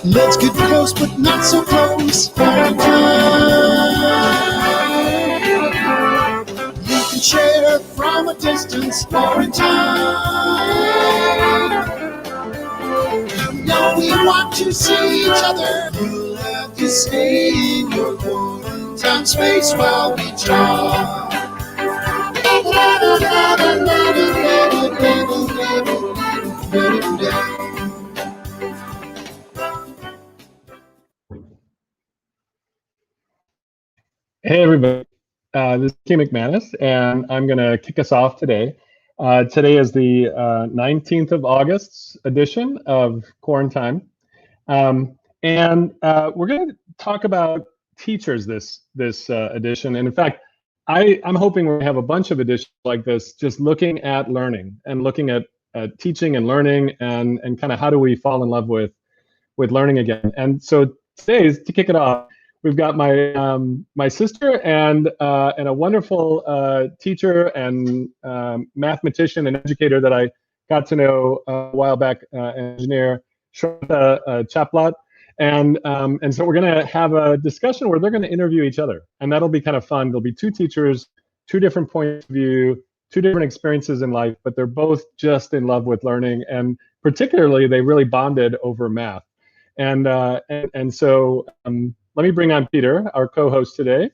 Let's get close, but not so close. Story time. You can share from a distance. Story time. No, we want to see each other. You'll have to stay in your quarantine space while we talk. Hey everybody, this is Kim McManus, and I'm going to kick us off today. Today is the 19th of August edition of Quarantine, and we're going to talk about teachers this edition. And in fact, I'm hoping we have a bunch of editions like this, just looking at learning and looking at teaching and learning, and kind of how do we fall in love with learning again. And so today, to kick it off, we've got my sister and a wonderful teacher and mathematician and educator that I got to know a while back, engineer Shraddha Chaplot, and so we're going to have a discussion where they're going to interview each other, and that'll be kind of fun. There'll be two teachers, two different points of view, two different experiences in life, but they're both just in love with learning, and particularly they really bonded over math, and so. Let me bring on Peter, our co-host today.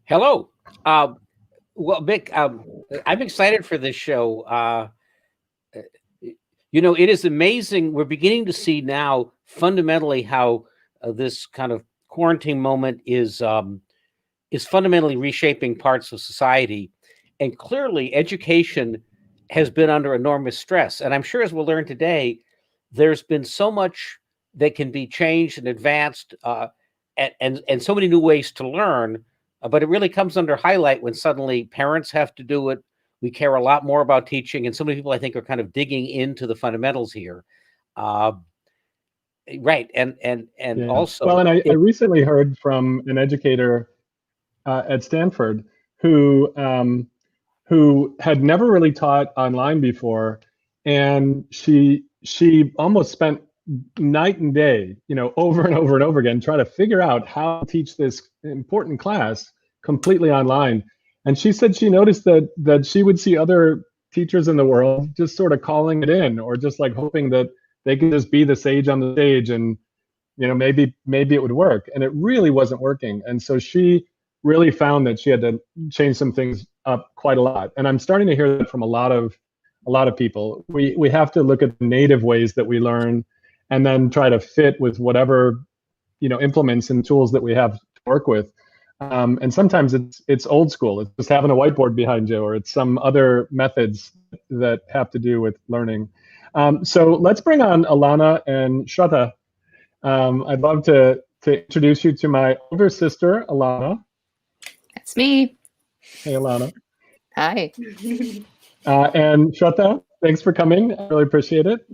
Hello. Well, Vic, I'm excited for this show. You know, it is amazing. We're beginning to see now fundamentally how this kind of quarantine moment is fundamentally reshaping parts of society. And clearly, education has been under enormous stress. And I'm sure, as we'll learn today, there's been so much that can be changed and advanced, and so many new ways to learn, but it really comes under highlight when suddenly parents have to do it. We care a lot more about teaching, and so many people, I think, are kind of digging into the fundamentals here. Right, and yeah. Also, well, and I recently heard from an educator at Stanford who had never really taught online before, and she almost spent night and day, you know, over and over and over again, try to figure out how to teach this important class completely online. And she said she noticed that she would see other teachers in the world just sort of calling it in, or just like hoping that they could just be the sage on the stage, and you know, maybe it would work. And it really wasn't working. And so she really found that she had to change some things up quite a lot. And I'm starting to hear that from a lot of people. We have to look at the native ways that we learn, and then try to fit with whatever, you know, implements and tools that we have to work with. And sometimes it's old school. It's just having a whiteboard behind you, or it's some other methods that have to do with learning. So let's bring on Alanna and Shraddha. I'd love to introduce you to my older sister, Alanna. That's me. Hey, Alanna. Hi. And Shraddha, thanks for coming. I really appreciate it.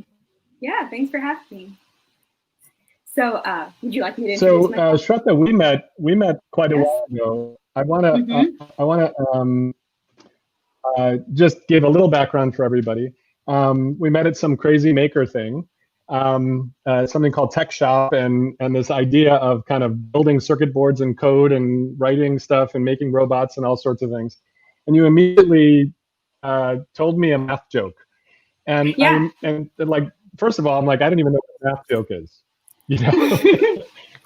Yeah, thanks for having me. So, would you like me to introduce myself? Shraddha, we met quite a while ago. I want to just give a little background for everybody. We met at some crazy maker thing, something called Tech Shop, and this idea of kind of building circuit boards and code and writing stuff and making robots and all sorts of things. And you immediately told me a math joke, and yeah. and like. First of all, I'm like, I don't even know what a math joke is, you know.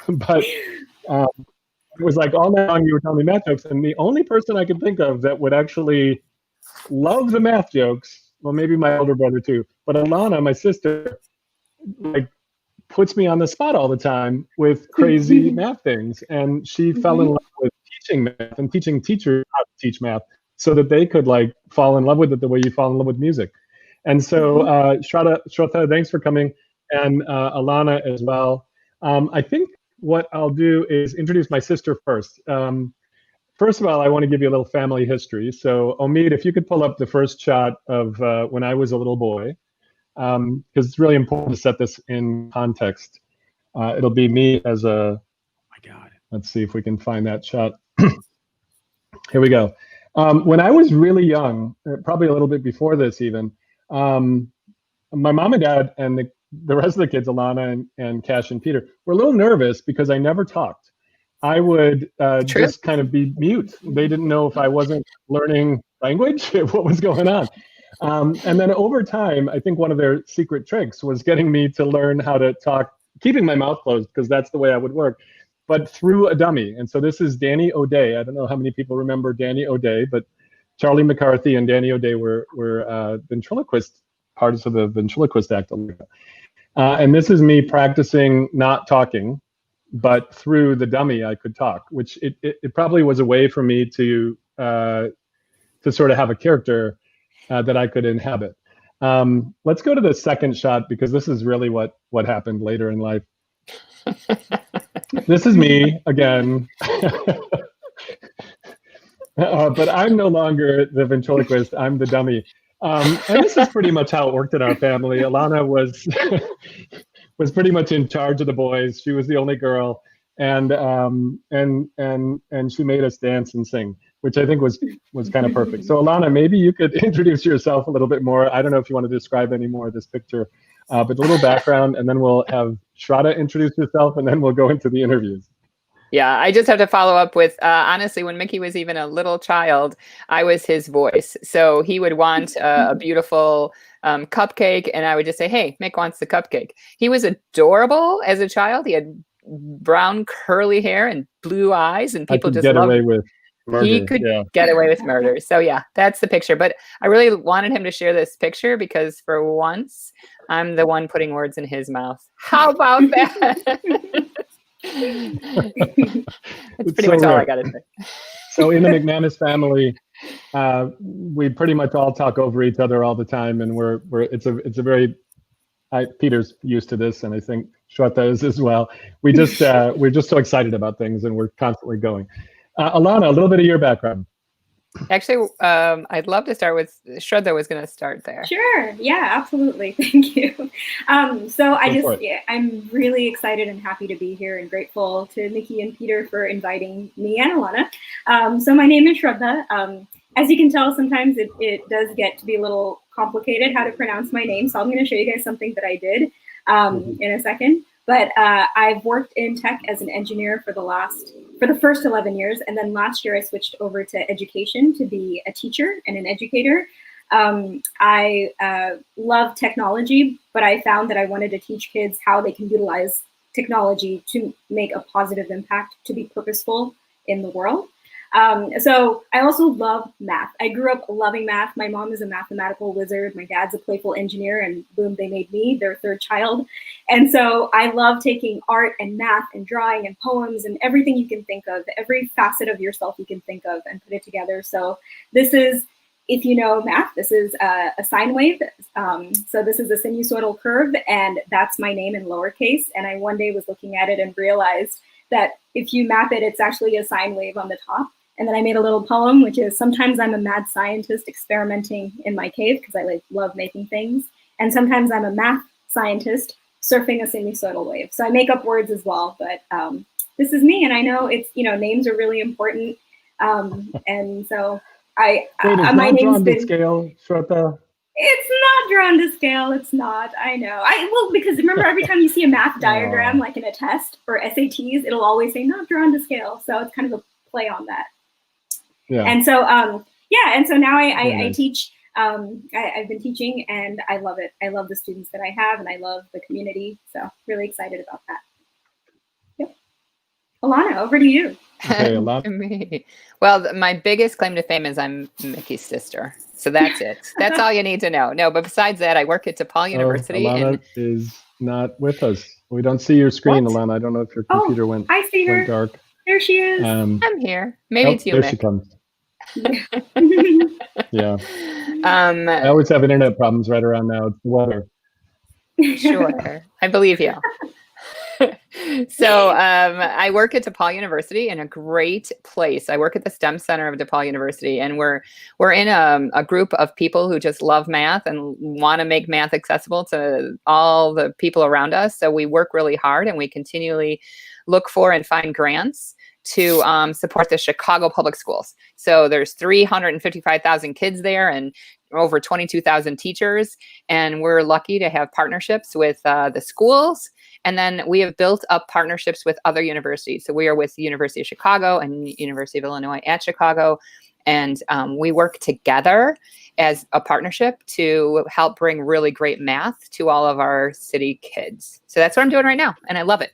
But it was like all night long you were telling me math jokes, and the only person I could think of that would actually love the math jokes, well, maybe my older brother too, but Alanna, my sister, like puts me on the spot all the time with crazy math things, and she fell in love with teaching math and teaching teachers how to teach math, so that they could like fall in love with it the way you fall in love with music. And so, Shraddha, thanks for coming, and Alanna as well. I think what I'll do is introduce my sister first. First of all, I want to give you a little family history. So, Omid, if you could pull up the first shot of when I was a little boy, because it's really important to set this in context. It'll be me as a, oh my God, let's see if we can find that shot. Here we go. When I was really young, probably a little bit before this even, my mom and dad and the rest of the kids, Alanna and Cash and Peter, were a little nervous because I never talked. I would just kind of be mute. They didn't know if I wasn't learning language, what was going on. And then over time, I think one of their secret tricks was getting me to learn how to talk, keeping my mouth closed, because that's the way I would work, but through a dummy. And so this is Danny O'Day. I don't know how many people remember Danny O'Day, but Charlie McCarthy and Danny O'Day were ventriloquist, parts of the ventriloquist act. And this is me practicing not talking, but through the dummy I could talk, which it probably was a way for me to sort of have a character that I could inhabit. Let's go to the second shot, because this is really what happened later in life. This is me again. But I'm no longer the ventriloquist, I'm the dummy. And this is pretty much how it worked in our family. Alanna was was pretty much in charge of the boys. She was the only girl, and she made us dance and sing, which I think was kind of perfect. So Alanna, maybe you could introduce yourself a little bit more. I don't know if you want to describe any more of this picture, but a little background, and then we'll have Shraddha introduce herself, and then we'll go into the interviews. Yeah, I just have to follow up with, honestly, when Mickey was even a little child, I was his voice. So he would want a beautiful cupcake, and I would just say, hey, Mick wants the cupcake. He was adorable as a child. He had brown curly hair and blue eyes, and people just loved him. He could get away with murder. So yeah, that's the picture. But I really wanted him to share this picture because for once, I'm the one putting words in his mouth. How about that? That's pretty much all I got to say. So in the McManus family, we pretty much all talk over each other all the time, and it's a very Peter's used to this, and I think Shraddha is as well. We're just so excited about things, and we're constantly going. Alanna, a little bit of your background. Actually, I'd love to start with Shraddha was going to start there. Sure. Yeah, absolutely. Thank you. So I'm really excited and happy to be here and grateful to Mickey and Peter for inviting me and Alanna. So my name is Shraddha. As you can tell, sometimes it does get to be a little complicated how to pronounce my name. So I'm going to show you guys something that I did in a second. But I've worked in tech as an engineer for the first 11 years. And then last year I switched over to education to be a teacher and an educator. I love technology, but I found that I wanted to teach kids how they can utilize technology to make a positive impact, to be purposeful in the world. So I also love math. I grew up loving math. My mom is a mathematical wizard. My dad's a playful engineer, and boom, they made me their third child. And so I love taking art and math and drawing and poems and everything you can think of, every facet of yourself you can think of, and put it together. So this is, if you know math, this is a sine wave. So this is a sinusoidal curve, and that's my name in lowercase. And I one day was looking at it and realized that if you map it, it's actually a sine wave on the top. And then I made a little poem, which is, sometimes I'm a mad scientist experimenting in my cave because I love making things. And sometimes I'm a math scientist surfing a sinusoidal wave. So I make up words as well, but this is me. And I know it's, names are really important. And so my name's been... scale, Shraddha? It's not drawn to scale. It's not. I know. Because remember, every time you see a math diagram, like in a test or SATs, it'll always say not drawn to scale. So it's kind of a play on that. Yeah. And so, and so now I teach. I've been teaching, and I love it. I love the students that I have, and I love the community. So really excited about that. Yep. Alanna, over to you. Okay, Alanna. Me. Well, my biggest claim to fame is I'm Mickey's sister. So that's it. That's all you need to know. No, but besides that, I work at DePaul University. Alanna is not with us. We don't see your screen, What? Alanna. I don't know if your computer went dark. There she is. I'm here. Maybe it's you, there Mick. she comes. Yeah. I always have internet problems right around now. It's the weather. Sure. I believe you. So I work at DePaul University in a great place. I work at the STEM Center of DePaul University, and we're in a group of people who just love math and want to make math accessible to all the people around us. So we work really hard, and we continually look for and find grants to support the Chicago public schools. So there's 355,000 kids there and over 22,000 teachers. And we're lucky to have partnerships with the schools. And then we have built up partnerships with other universities. So we are with the University of Chicago and University of Illinois at Chicago. And we work together as a partnership to help bring really great math to all of our city kids. So that's what I'm doing right now. And I love it.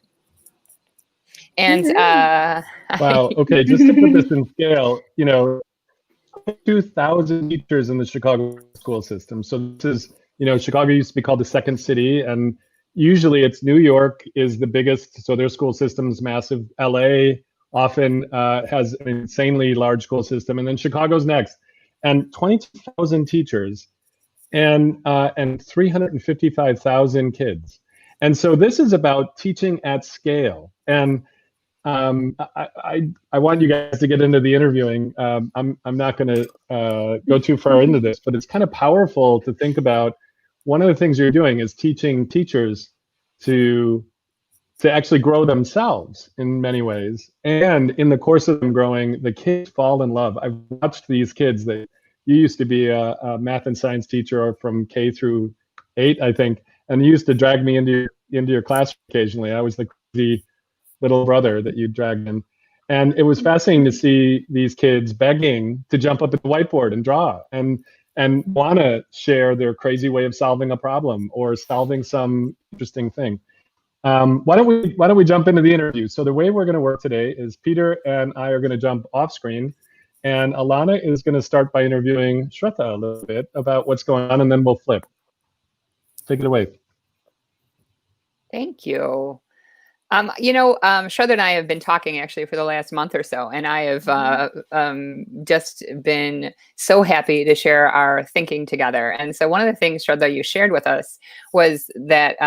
And wow. Okay. Just to put this in scale, 2,000 teachers in the Chicago school system. So this is, Chicago used to be called the second city, and usually it's New York is the biggest. So their school system's massive. LA often has an insanely large school system, and then Chicago's next. And 22,000 teachers and 355,000 kids. And so this is about teaching at scale. And I want you guys to get into the interviewing. I'm not going to go too far into this, but it's kind of powerful to think about. One of the things you're doing is teaching teachers to actually grow themselves in many ways. And in the course of them growing, the kids fall in love. I've watched these kids. You used to be a math and science teacher from K through 8, I think, and you used to drag me into your classroom occasionally. I was the crazy little brother that you dragged in. And it was fascinating to see these kids begging to jump up at the whiteboard and draw and want to share their crazy way of solving a problem or solving some interesting thing. Why don't we jump into the interview? So the way we're going to work today is Peter and I are going to jump off screen, and Alanna is going to start by interviewing Shraddha a little bit about what's going on, and then we'll flip. Take it away. Thank you. Shraddha and I have been talking actually for the last month or so, and I have just been so happy to share our thinking together. And so one of the things, Shraddha, you shared with us was that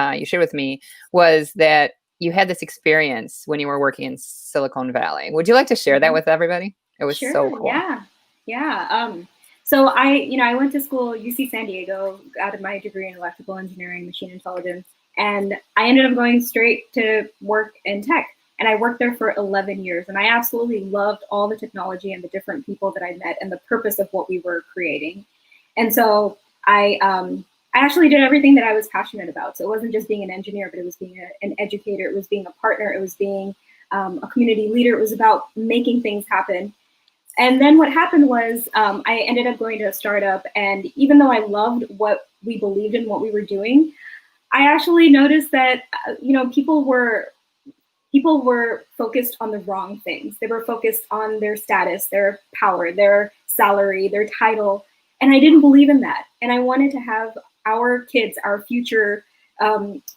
you had this experience when you were working in Silicon Valley. Would you like to share that with everybody? It was so cool. Yeah. So I went to school, UC San Diego, got my degree in electrical engineering, machine intelligence. And I ended up going straight to work in tech. And I worked there for 11 years. And I absolutely loved all the technology and the different people that I met and the purpose of what we were creating. And so I actually did everything that I was passionate about. So it wasn't just being an engineer, but it was being an educator. It was being a partner. It was being a community leader. It was about making things happen. And then what happened was I ended up going to a startup. And even though I loved what we believed in, what we were doing, I actually noticed that, people were focused on the wrong things. They were focused on their status, their power, their salary, their title. And I didn't believe in that. And I wanted to have our kids, our future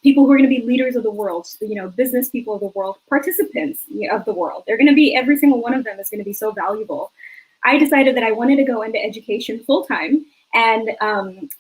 people who are going to be leaders of the world, business people of the world, participants of the world. They're going to be, every single one of them is going to be so valuable. I decided that I wanted to go into education full time. And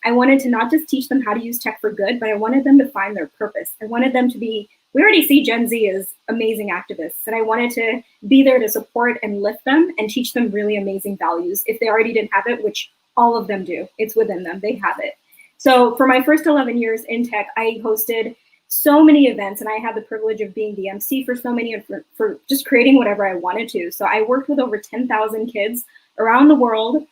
I wanted to not just teach them how to use tech for good, but I wanted them to find their purpose. I wanted them to be, we already see Gen Z as amazing activists, and I wanted to be there to support and lift them and teach them really amazing values if they already didn't have it, which all of them do. It's within them, they have it. So for my first 11 years in tech, I hosted so many events, and I had the privilege of being the MC for so many and for just creating whatever I wanted to. So I worked with over 10,000 kids around the world,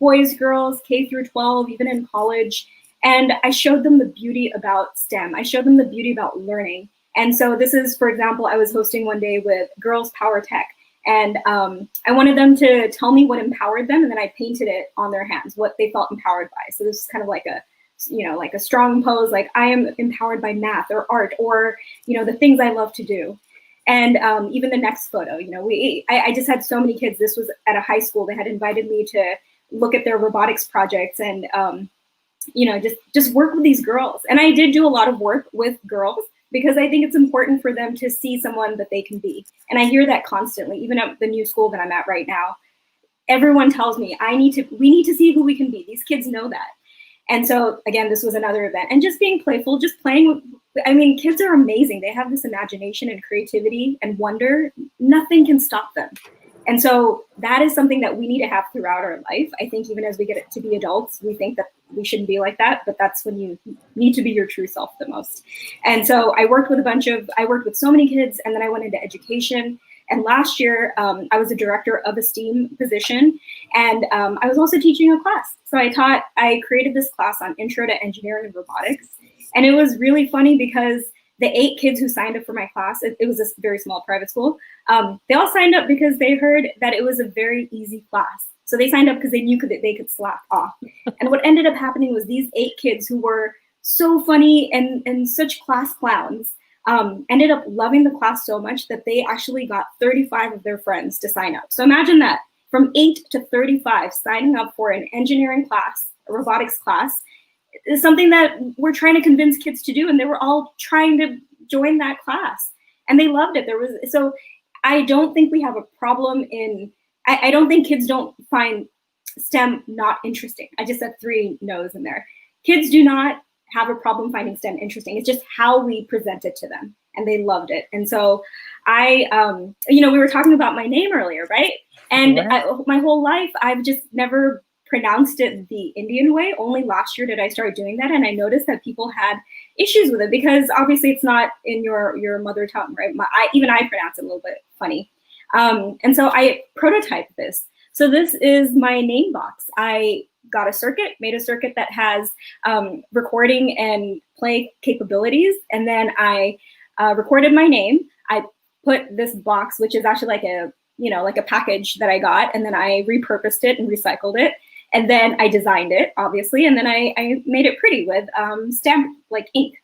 boys, girls, K through 12, even in college. And I showed them the beauty about STEM. I showed them the beauty about learning. And so this is, for example, I was hosting one day with Girls Power Tech. And I wanted them to tell me what empowered them. And then I painted it on their hands, what they felt empowered by. So this is kind of like a strong pose, like I am empowered by math or art or, the things I love to do. And even the next photo, I just had so many kids. This was at a high school. They had invited me to look at their robotics projects and, just work with these girls. And I did do a lot of work with girls because I think it's important for them to see someone that they can be. And I hear that constantly, even at the new school that I'm at right now. Everyone tells me we need to see who we can be. These kids know that. And so again, this was another event, and just being playful, just playing with, kids are amazing. They have this imagination and creativity and wonder. Nothing can stop them. And so that is something that we need to have throughout our life. I think even as we get to be adults, we think that we shouldn't be like that, but that's when you need to be your true self the most. And so I worked with so many kids, and then I went into education. And last year, I was a director of a STEAM position, and I was also teaching a class. So I created this class on Intro to Engineering and Robotics. And it was really funny because the 8 kids who signed up for my class, it was a very small private school, they all signed up because they heard that it was a very easy class. So they signed up because they knew that they could slack off. And what ended up happening was these 8 kids who were so funny and such class clowns ended up loving the class so much that they actually got 35 of their friends to sign up. So imagine that, from 8 to 35 signing up for an engineering class, a robotics class, is something that we're trying to convince kids to do, and they were all trying to join that class, and they loved it. So I don't think we have a problem in, I don't think kids don't find STEM not interesting. I just said 3 no's in there. Kids do not have a problem finding STEM interesting. It's just how we present it to them, and they loved it. And so we were talking about my name earlier, right? And my whole life, I've just never pronounced it the Indian way. Only last year did I start doing that, and I noticed that people had issues with it because obviously it's not in your mother tongue, right? Even I pronounce it a little bit funny. And so I prototyped this. So this is my name box. I got made a circuit that has recording and play capabilities, and then I recorded my name. I put this box, which is actually like a package that I got, and then I repurposed it and recycled it. And then I designed it, obviously, and then I made it pretty with stamp, like ink.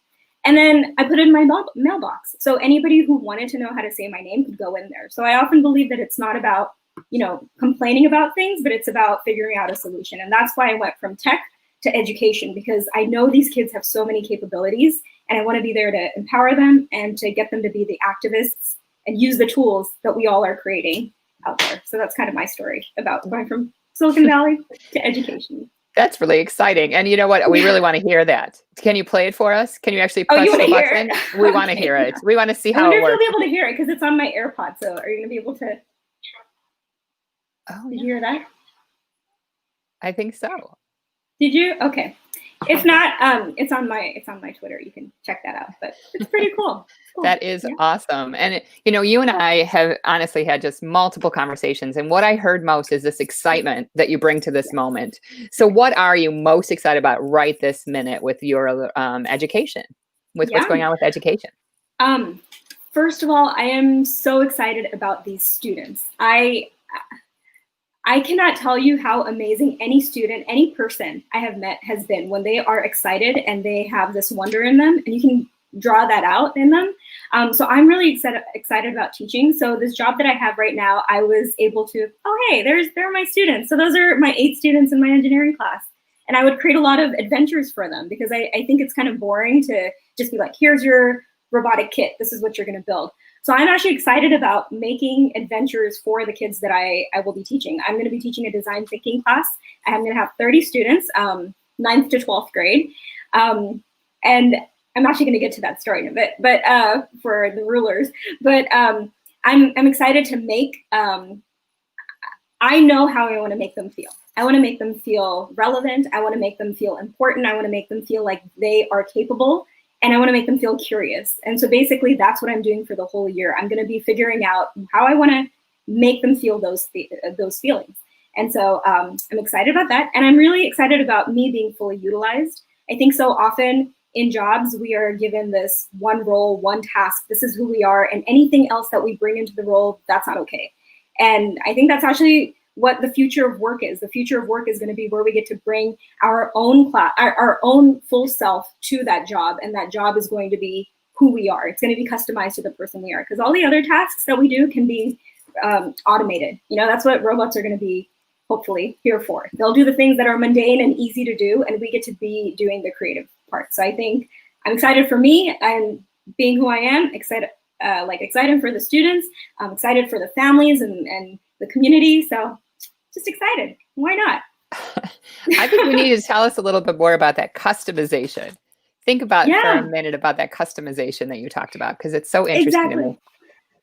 And then I put it in my mailbox. So anybody who wanted to know how to say my name could go in there. So I often believe that it's not about, complaining about things, but it's about figuring out a solution. And that's why I went from tech to education, because I know these kids have so many capabilities, and I want to be there to empower them and to get them to be the activists and use the tools that we all are creating out there. So that's kind of my story about going from Silicon Valley to education. That's really exciting. And you know what? We really want to hear that. Can you play it for us? Can you actually press the button? We want to hear it. We want to see how it works. I wonder if you'll be able to hear it because it's on my AirPod. So are you going to be able to hear that? I think so. Did you? Okay. If not, it's on my Twitter. You can check that out. But it's pretty cool. That is awesome. And you and I have honestly had just multiple conversations, and what I heard most is this excitement that you bring to this moment. So what are you most excited about right this minute with your education, with what's going on with education? First of all, I am so excited about these students. I cannot tell you how amazing any student, any person I have met has been when they are excited and they have this wonder in them, and you can draw that out in them. So I'm really excited about teaching. So this job that I have right now, I was able to, there are my students. So those are my 8 students in my engineering class. And I would create a lot of adventures for them because I think it's kind of boring to just be like, here's your robotic kit. This is what you're going to build. So I'm actually excited about making adventures for the kids that I will be teaching. I'm going to be teaching a design thinking class. I'm going to have 30 students, 9th to 12th grade. And I'm actually going to get to that story in a bit, but for the rulers. But I'm excited to make, I know how I want to make them feel. I want to make them feel relevant. I want to make them feel important. I want to make them feel like they are capable. And I want to make them feel curious. And so basically that's what I'm doing for the whole year. I'm going to be figuring out how I want to make them feel those feelings. And so I'm excited about that. And I'm really excited about me being fully utilized. I think so often in jobs, we are given this one role, one task. This is who we are. And anything else that we bring into the role, that's not okay. And I think that's actually what the future of work is. The future of work is going to be where we get to bring our own our own full self to that job, and that job is going to be who we are. It's going to be customized to the person we are, because all the other tasks that we do can be automated. That's what robots are going to be hopefully here for. They'll do the things that are mundane and easy to do, and we get to be doing the creative part. So I think I'm excited for me and being who I am, excited for the students, I'm excited for the families and the community. So just excited. Why not? I think we need to tell us a little bit more about that customization. Think about for a minute about that customization that you talked about, because it's so interesting to me.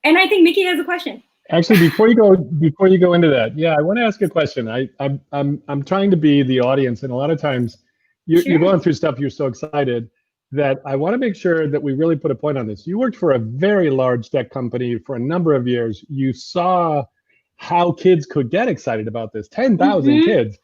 And I think Mickey has a question. Actually, before you go into that, I want to ask a question. I'm trying to be the audience, and a lot of times you're going through stuff, you're so excited, that I want to make sure that we really put a point on this. You worked for a very large tech company for a number of years. You saw how kids could get excited about this, 10,000 kids.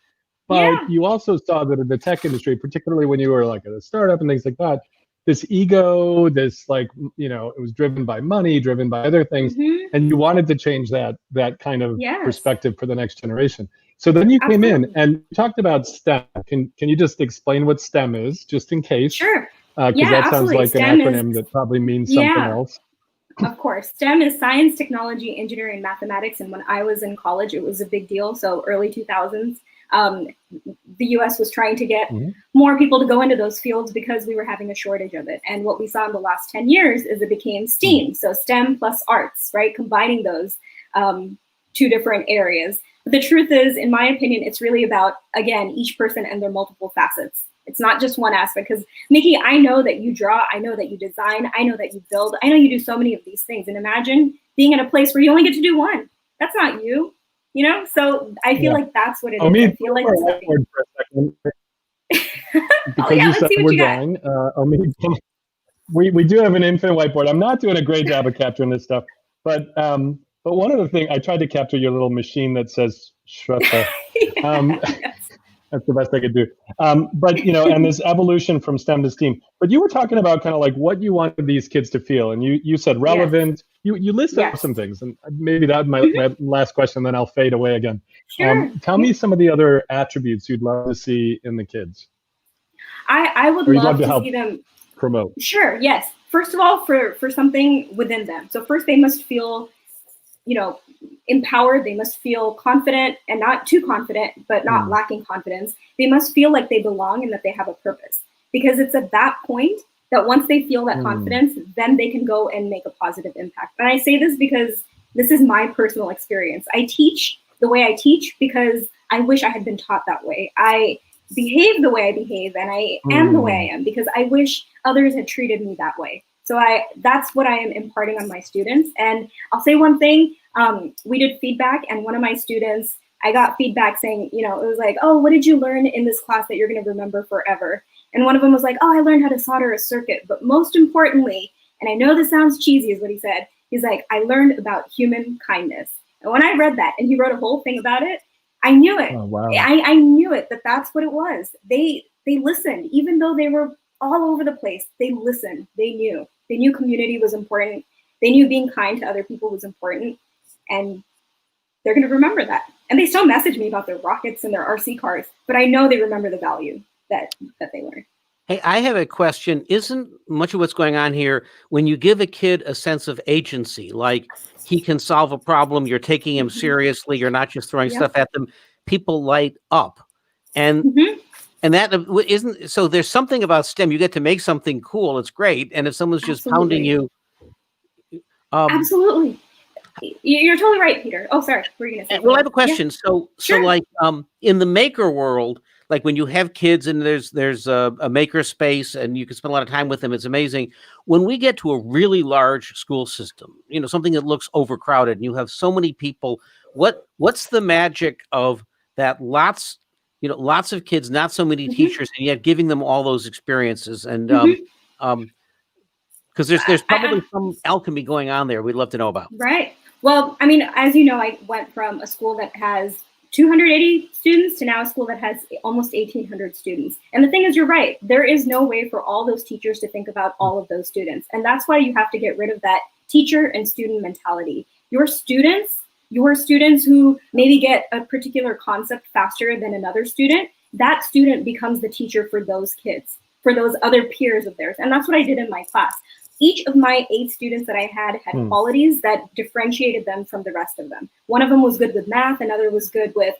But you also saw that in the tech industry, particularly when you were like at a startup and things like that, this ego, this like, you know, it was driven by money, driven by other things. And you wanted to change that kind of perspective for the next generation. So then you came in and talked about STEM. Can you just explain what STEM is, just in case? Sure. Because that sounds like STEM an acronym that probably means something else. Of course. STEM is science, technology, engineering, mathematics. And when I was in college, it was a big deal. So early 2000s. The US was trying to get more people to go into those fields because we were having a shortage of it. And what we saw in the last 10 years is it became STEAM. So STEM plus arts, right? Combining those two different areas. But the truth is, in my opinion, it's really about, again, each person and their multiple facets. It's not just one aspect. Because Mickey, I know that you draw, I know that you design, I know that you build, I know you do so many of these things. And imagine being in a place where you only get to do one. That's not you. You know, so I feel like that's what it is. I feel like because you said we're drawing. We do have an infinite whiteboard. I'm not doing a great job of capturing this stuff, but one of the things I tried to capture your little machine that says Shraddha. That's the best I could do. But, you know, and this evolution from STEM to STEAM. But you were talking about kind of like what you wanted these kids to feel. And you said relevant. You listed out some things. And maybe that's my last question, then I'll fade away again. Sure. Tell me some of the other attributes you'd love to see in the kids. I would love to see them promote. Sure, yes. First of all, for something within them. So first they must feel, you know, empowered. They must feel confident, and not too confident, but not lacking confidence. They must feel like they belong and that they have a purpose, because it's at that point that once they feel that confidence, then they can go and make a positive impact. And I say this because this is my personal experience. I teach the way I teach because I wish I had been taught that way. I behave the way I behave, and I am the way I am because I wish others had treated me that way. So that's what I am imparting on my students. And I'll say one thing, we did feedback, and one of my students, I got feedback saying, you know, it was like, oh, what did you learn in this class that you're gonna remember forever? And one of them was like, oh, I learned how to solder a circuit. But most importantly, and I know this sounds cheesy is what he said, he's like, I learned about human kindness. And when I read that, and he wrote a whole thing about it, I knew it. Oh, wow. I knew it, that's what it was. They listened, even though they were all over the place, they listened, they knew. They knew community was important. They knew being kind to other people was important. And they're gonna remember that. And they still message me about their rockets and their RC cars, but I know they remember the value that they learned. Hey, I have a question. Isn't much of what's going on here when you give a kid a sense of agency, like he can solve a problem, you're taking him seriously, you're not just throwing stuff at them, people light up. And and that isn't, so there's something about STEM, you get to make something cool, it's great. And if someone's just pounding you. Absolutely. You're totally right, Peter. Oh, sorry. What were you gonna say? Well, I have a question. So like in the maker world, like when you have kids and there's a maker space and you can spend a lot of time with them, it's amazing. When we get to a really large school system, you know, something that looks overcrowded and you have so many people, what's the magic of that? Lots of kids, not so many teachers, and yet giving them all those experiences. And because there's probably some alchemy going on there we'd love to know about. Right. Well, I mean, as you know, I went from a school that has 280 students to now a school that has almost 1,800 students. And the thing is, you're right. There is no way for all those teachers to think about all of those students. And that's why you have to get rid of that teacher and student mentality. Your students who maybe get a particular concept faster than another student, that student becomes the teacher for those kids, for those other peers of theirs. And that's what I did in my class. Each of my 8 students that I had qualities that differentiated them from the rest of them. One of them was good with math, another was good with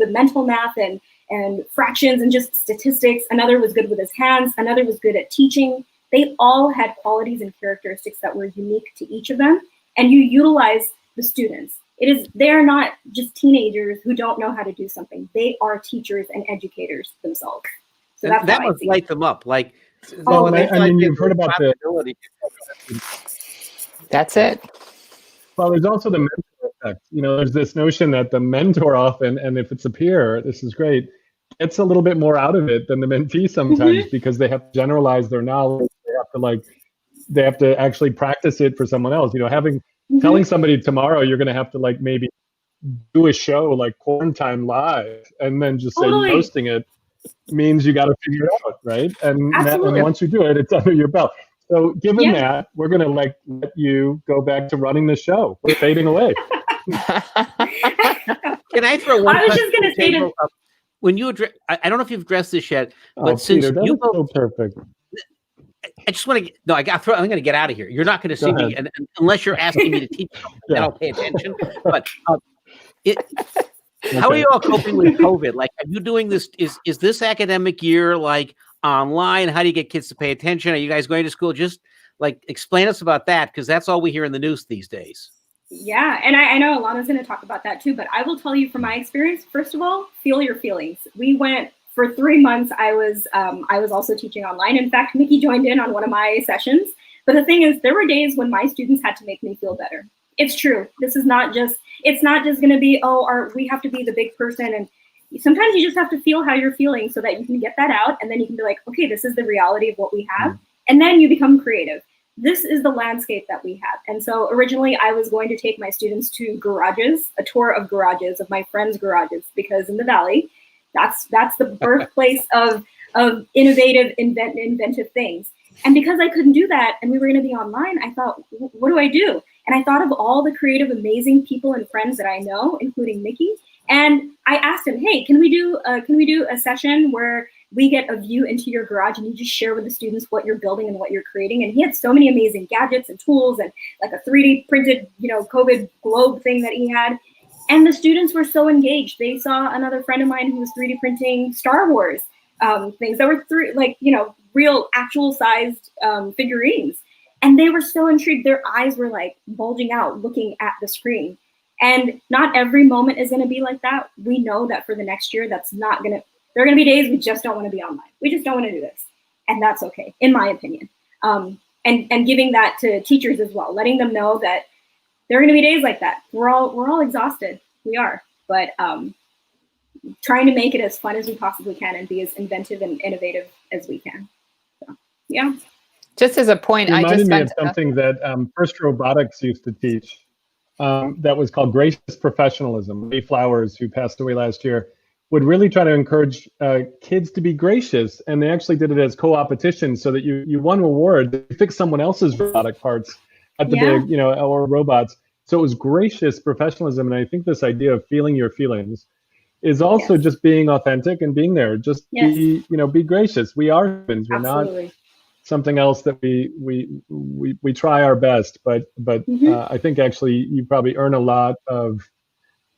mental math and fractions and just statistics. Another was good with his hands. Another was good at teaching. They all had qualities and characteristics that were unique to each of them. And you utilize the students. They are not just teenagers who don't know how to do something. They are teachers and educators themselves. So that's that must light them up. Like, well, and I mean, you've heard about the. That's it. Well, there's also the mentor effect. You know, there's this notion that the mentor often, and if it's a peer, this is great. gets a little bit more out of it than the mentee sometimes because they have to generalize their knowledge. They have to actually practice it for someone else. Telling somebody tomorrow you're going to have to like maybe do a show like Quarantine Live and then just say you're hosting it means you got to figure it out, right? And once you do it, it's under your belt. So given that, we're going to let you go back to running the show. We're fading away. Can I throw one? I was just going to say when you address, I don't know if you've addressed this yet, but since Peter, you go, so perfect. I just want to. No, I'm going to get out of here. You're not going to see me, and unless you're asking me to teach something, then I'll pay attention. But how are you all coping with COVID? Like, are you doing this? Is this academic year like online? How do you get kids to pay attention? Are you guys going to school? Just like explain us about that, because that's all we hear in the news these days. Yeah, and I know Alanna's going to talk about that too, but I will tell you from my experience, first of all, feel your feelings. We went for 3 months. I was also teaching online. In fact, Mickey joined in on one of my sessions. But the thing is, there were days when my students had to make me feel better. It's true. It's not just going to be, we have to be the big person. And sometimes you just have to feel how you're feeling so that you can get that out. And then you can be like, okay, this is the reality of what we have. And then you become creative. This is the landscape that we have. And so originally I was going to take my students to garages, a tour of garages, of my friends' garages, because in the Valley, that's the birthplace of innovative, inventive things. And because I couldn't do that and we were going to be online, I thought, what do I do? And I thought of all the creative, amazing people and friends that I know, including Mickey. And I asked him, hey, can we do a session where we get a view into your garage and you just share with the students what you're building and what you're creating? And he had so many amazing gadgets and tools and like a 3D printed, COVID globe thing that he had. And the students were so engaged. They saw another friend of mine who was 3D printing Star Wars things that were real actual sized figurines. And they were so intrigued. Their eyes were like bulging out looking at the screen. And not every moment is going to be like that. We know that for the next year, there are going to be days we just don't want to be online. We just don't want to do this. And that's okay, in my opinion. And giving that to teachers as well, letting them know that there are going to be days like that. We're all exhausted. We are. But trying to make it as fun as we possibly can and be as inventive and innovative as we can. So, yeah. Just as a point, I just reminded me of something that First Robotics used to teach that was called gracious professionalism. Ray Flowers, who passed away last year, would really try to encourage kids to be gracious, and they actually did it as co-opetition so that you won awards, you fix someone else's robotic parts at the big, or robots. So it was gracious professionalism, and I think this idea of feeling your feelings is also just being authentic and being there. Just be gracious. We are humans. We're not something else that we try our best, but I think actually you probably earn a lot of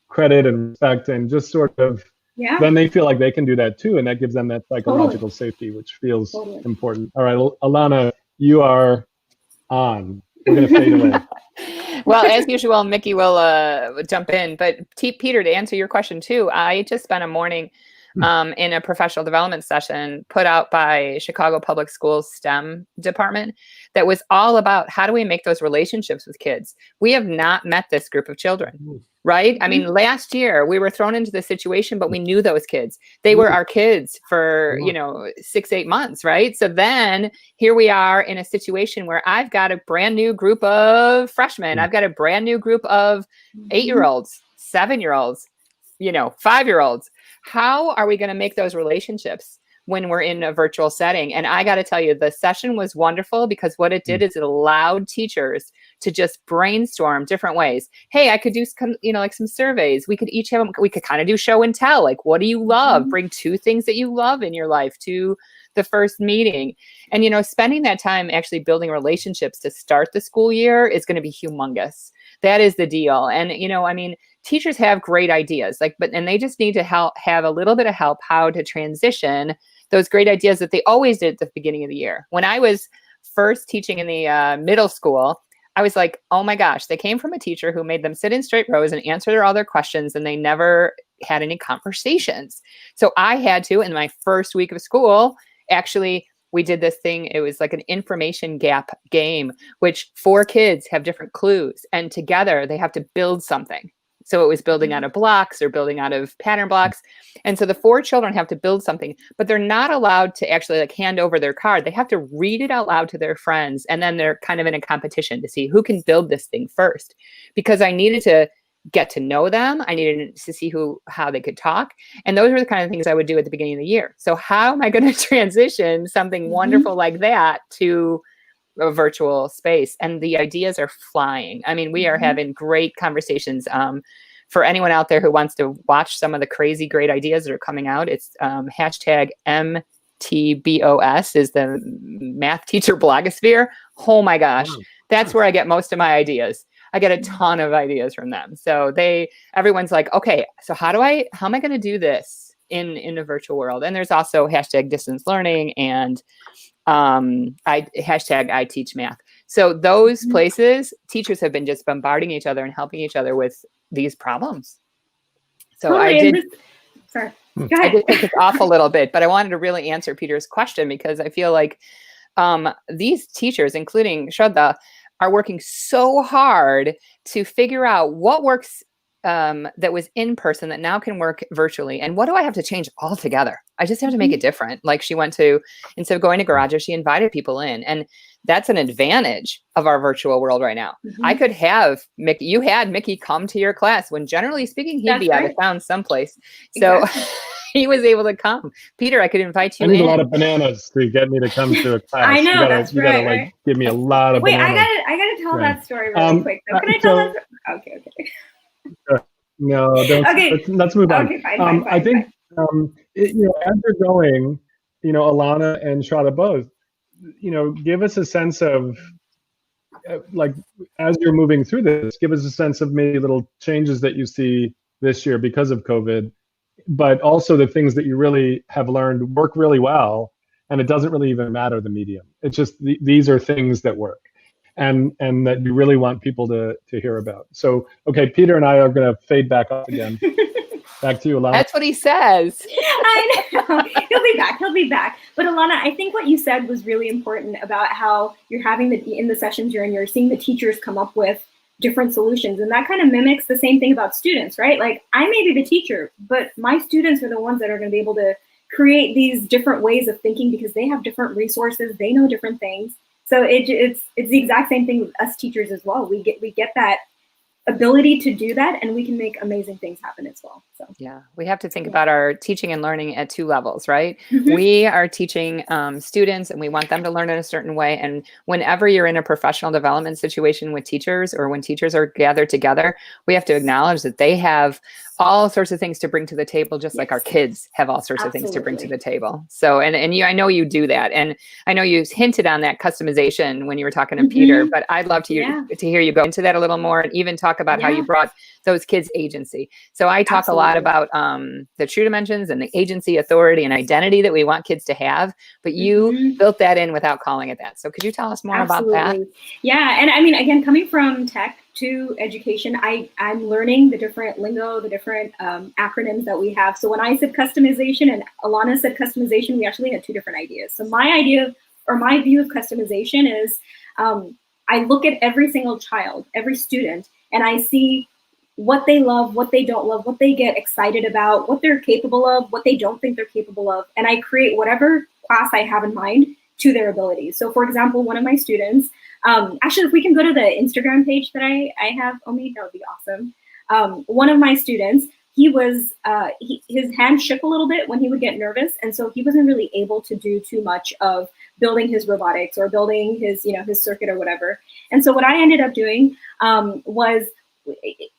credit and respect, and just sort of then they feel like they can do that too, and that gives them that psychological safety, which feels important. All right, Alanna, you are on. We're going to fade away. Well, as usual, Mickey will jump in. But Peter, to answer your question too, I just spent a morning in a professional development session put out by Chicago Public Schools STEM department that was all about how do we make those relationships with kids. We have not met this group of children, right? I mean, last year we were thrown into this situation, but we knew those kids. They were our kids for, 6-8 months, right? So then here we are in a situation where I've got a brand new group of freshmen. I've got a brand new group of 8-year-olds, 7-year-olds, 5-year-olds. How are we going to make those relationships when we're in a virtual setting? And I got to tell you, the session was wonderful because what it did is it allowed teachers to just brainstorm different ways. Hey, I could do some surveys. We could each we could kind of do show and tell. Like, what do you love? Bring 2 things that you love in your life to the first meeting. And, spending that time actually building relationships to start the school year is going to be humongous. That is the deal. And, teachers have great ideas, and they just need to have a little bit of help how to transition those great ideas that they always did at the beginning of the year. When I was first teaching in the middle school, I was like, oh my gosh, they came from a teacher who made them sit in straight rows and answer all their questions, and they never had any conversations. So I had to, in my first week of school, actually, we did this thing. It was like an information gap game, which 4 kids have different clues, and together they have to build something. So it was building out of blocks or building out of pattern blocks. And so the 4 children have to build something, but they're not allowed to actually like hand over their card. They have to read it out loud to their friends. And then they're kind of in a competition to see who can build this thing first, because I needed to get to know them. I needed to see how they could talk. And those were the kind of things I would do at the beginning of the year. So how am I going to transition something wonderful like that to a virtual space? And the ideas are flying. I mean, we are having great conversations. For anyone out there who wants to watch some of the crazy great ideas that are coming out, it's hashtag MTBOS is the math teacher blogosphere. Oh my gosh. That's where I get most of my ideas. I get a ton of ideas from them. So everyone's like, okay, so how am I going to do this in a virtual world? And there's also hashtag distance learning and hashtag I teach math. So those places, teachers have been just bombarding each other and helping each other with these problems. So I did take this off a little bit, but I wanted to really answer Peter's question, because I feel like these teachers, including Shraddha, are working so hard to figure out what works that was in person that now can work virtually. And what do I have to change altogether? I just have to make it different. Like instead of going to garages, she invited people in. And that's an advantage of our virtual world right now. I could have Mickey, you had Mickey come to your class when generally speaking, he'd be out of town someplace. So he was able to come. Peter, I could invite you in. I need a lot of bananas to get me to come to a class. I know, you gotta like give me a lot of bananas. I gotta tell that story really quick. Though. Can I tell that? Okay. No, don't. Okay. Let's move on. Okay, fine, I think as you're going, Alanna and Shraddha both, give us a sense of like as you're moving through this, give us a sense of maybe little changes that you see this year because of COVID, but also the things that you really have learned work really well, and it doesn't really even matter the medium. It's just these are things that work. And that you really want people to hear about. So, okay, Peter and I are going to fade back off again. Back to you, Alanna. That's what he says. I know. He'll be back. But Alanna, I think what you said was really important about how you're having in the sessions you're seeing the teachers come up with different solutions. And that kind of mimics the same thing about students, right? Like I may be the teacher, but my students are the ones that are going to be able to create these different ways of thinking because they have different resources. They know different things. So it's the exact same thing with us teachers as well. We get that ability to do that, and we can make amazing things happen as well. So yeah, we have to think about our teaching and learning at 2 levels, right? We are teaching students, and we want them to learn in a certain way. And whenever you're in a professional development situation with teachers, or when teachers are gathered together, we have to acknowledge that they have all sorts of things to bring to the table, just like our kids have all sorts of things to bring to the table. So, and I know you do that. And I know you hinted on that customization when you were talking to Peter, but I'd love to hear you go into that a little more and even talk about how you brought those kids agency. So I talk a lot about the true dimensions and the agency, authority, and identity that we want kids to have, but you built that in without calling it that. So could you tell us more about that? Yeah, and I mean, again, coming from tech to education, I'm learning the different lingo, the different acronyms that we have. So when I said customization and Alanna said customization, we actually had 2 different ideas. So my idea or my view of customization is I look at every single child, every student, and I see what they love, what they don't love, what they get excited about, what they're capable of, what they don't think they're capable of. And I create whatever class I have in mind to their abilities. So for example, one of my students, actually, if we can go to the Instagram page that I have, Omi, that would be awesome. One of my students, his hand shook a little bit when he would get nervous. And so he wasn't really able to do too much of building his robotics or building his circuit or whatever. And so what I ended up doing was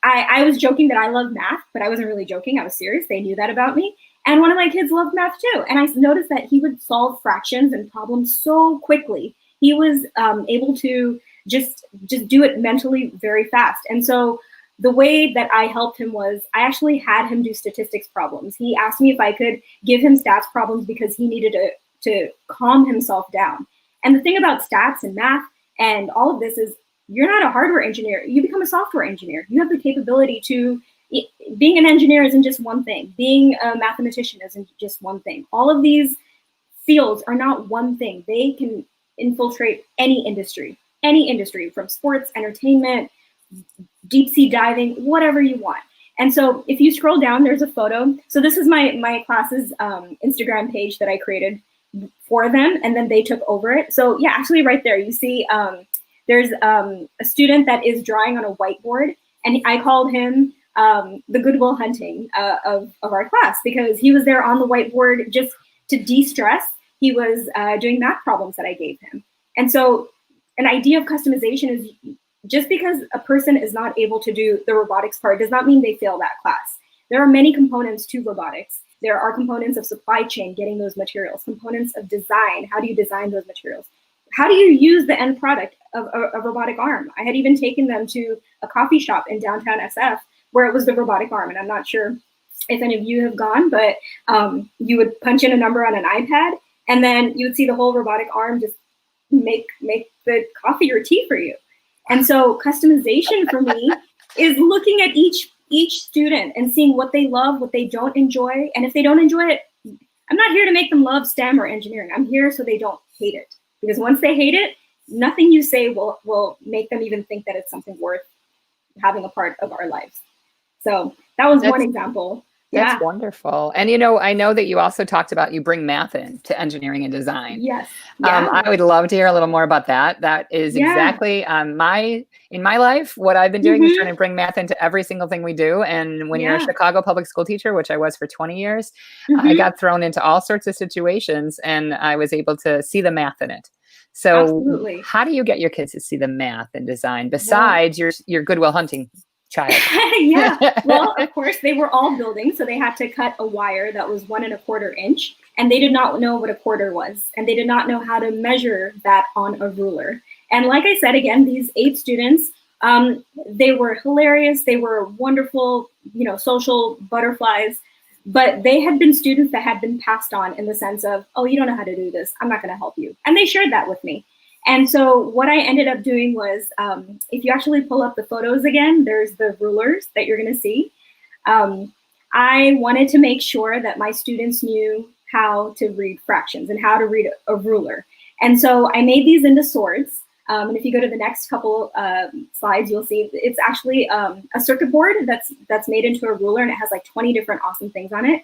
I was joking that I love math, but I wasn't really joking. I was serious. They knew that about me. And one of my kids loved math too. And I noticed that he would solve fractions and problems so quickly. He was able to just do it mentally very fast. And so the way that I helped him was I actually had him do statistics problems. He asked me if I could give him stats problems because he needed to calm himself down. And the thing about stats and math and all of this is you're not a hardware engineer. You become a software engineer. You have the capability to, being an engineer isn't just one thing. Being a mathematician isn't just one thing. All of these fields are not one thing. They can infiltrate any industry from sports, entertainment, deep sea diving, whatever you want. And so if you scroll down, there's a photo. So this is my class's Instagram page that I created for them, and then they took over it. So yeah, actually right there, you see there's a student that is drawing on a whiteboard, and I called him the Goodwill Hunting of our class, because he was there on the whiteboard just to de-stress. He was doing math problems that I gave him. And so an idea of customization is, just because a person is not able to do the robotics part does not mean they fail that class. There are many components to robotics. There are components of supply chain, getting those materials, components of design. How do you design those materials? How do you use the end product of a robotic arm? I had even taken them to a coffee shop in downtown SF where it was the robotic arm. And I'm not sure if any of you have gone, but you would punch in a number on an iPad, and then you would see the whole robotic arm just make the coffee or tea for you. And so customization for me is looking at each student and seeing what they love, what they don't enjoy. And if they don't enjoy it, I'm not here to make them love STEM or engineering. I'm here so they don't hate it. Because once they hate it, nothing you say will make them even think that it's something worth having a part of our lives. So that was one example. That's wonderful. And, you know, I know that you also talked about, you bring math in to engineering and design. Yes. I would love to hear a little more about that. That is exactly in my life, what I've been doing is trying to bring math into every single thing we do. And when you're a Chicago public school teacher, which I was for 20 years, I got thrown into all sorts of situations, and I was able to see the math in it. So how do you get your kids to see the math in design besides your Goodwill Hunting child? Well, of course, they were all building, so they had to cut a wire that was 1 1/4 inch, and they did not know what a quarter was, and they did not know how to measure that on a ruler. And like I said, again, these 8 students, they were hilarious. They were wonderful, you know, social butterflies, but they had been students that had been passed on in the sense of, oh, you don't know how to do this, I'm not going to help you. And they shared that with me. And so what I ended up doing was, if you actually pull up the photos again, there's the rulers that you're going to see. I wanted to make sure that my students knew how to read fractions and how to read a ruler. And so I made these into swords. And if you go to the next couple slides, you'll see it's actually a circuit board that's made into a ruler, and it has like 20 different awesome things on it.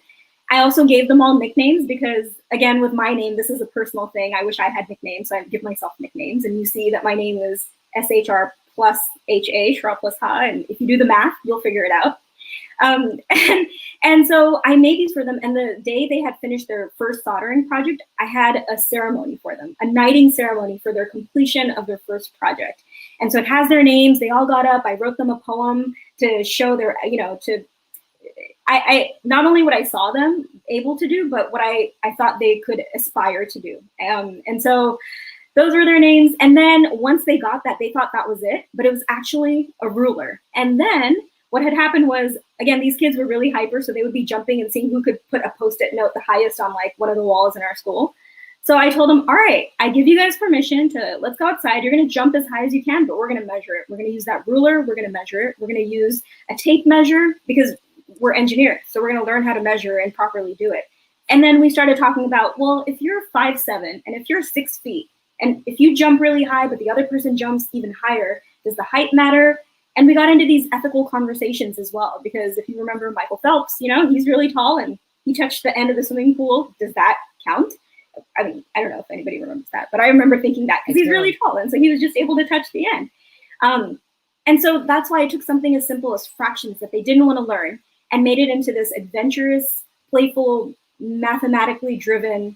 I also gave them all nicknames because, again, with my name, this is a personal thing. I wish I had nicknames, so I give myself nicknames. And you see that my name is SHR plus HA, Shra plus Ha. And if you do the math, you'll figure it out. And so I made these for them. And the day they had finished their first soldering project, I had a ceremony for them, a knighting ceremony for their completion of their first project. And so it has their names. They all got up. I wrote them a poem to show their, you know, I not only what I saw them able to do, but what I thought they could aspire to do. And so those were their names. And then once they got that, they thought that was it, but it was actually a ruler. And then what had happened was, again, these kids were really hyper, so they would be jumping and seeing who could put a Post-it note the highest on like one of the walls in our school. So I told them, all right, I give you guys permission to, let's go outside. You're going to jump as high as you can, but we're going to measure it. We're going to use that ruler. We're going to measure it. We're going to use a tape measure because we're engineers. So we're going to learn how to measure and properly do it. And then we started talking about, well, if you're 5'7" and if you're 6 feet, and if you jump really high, but the other person jumps even higher, does the height matter? And we got into these ethical conversations as well, because if you remember Michael Phelps, you know, he's really tall and he touched the end of the swimming pool. Does that count? I mean, I don't know if anybody remembers that, but I remember thinking that because he's really tall. And so he was just able to touch the end. And so that's why I took something as simple as fractions that they didn't want to learn and made it into this adventurous, playful, mathematically driven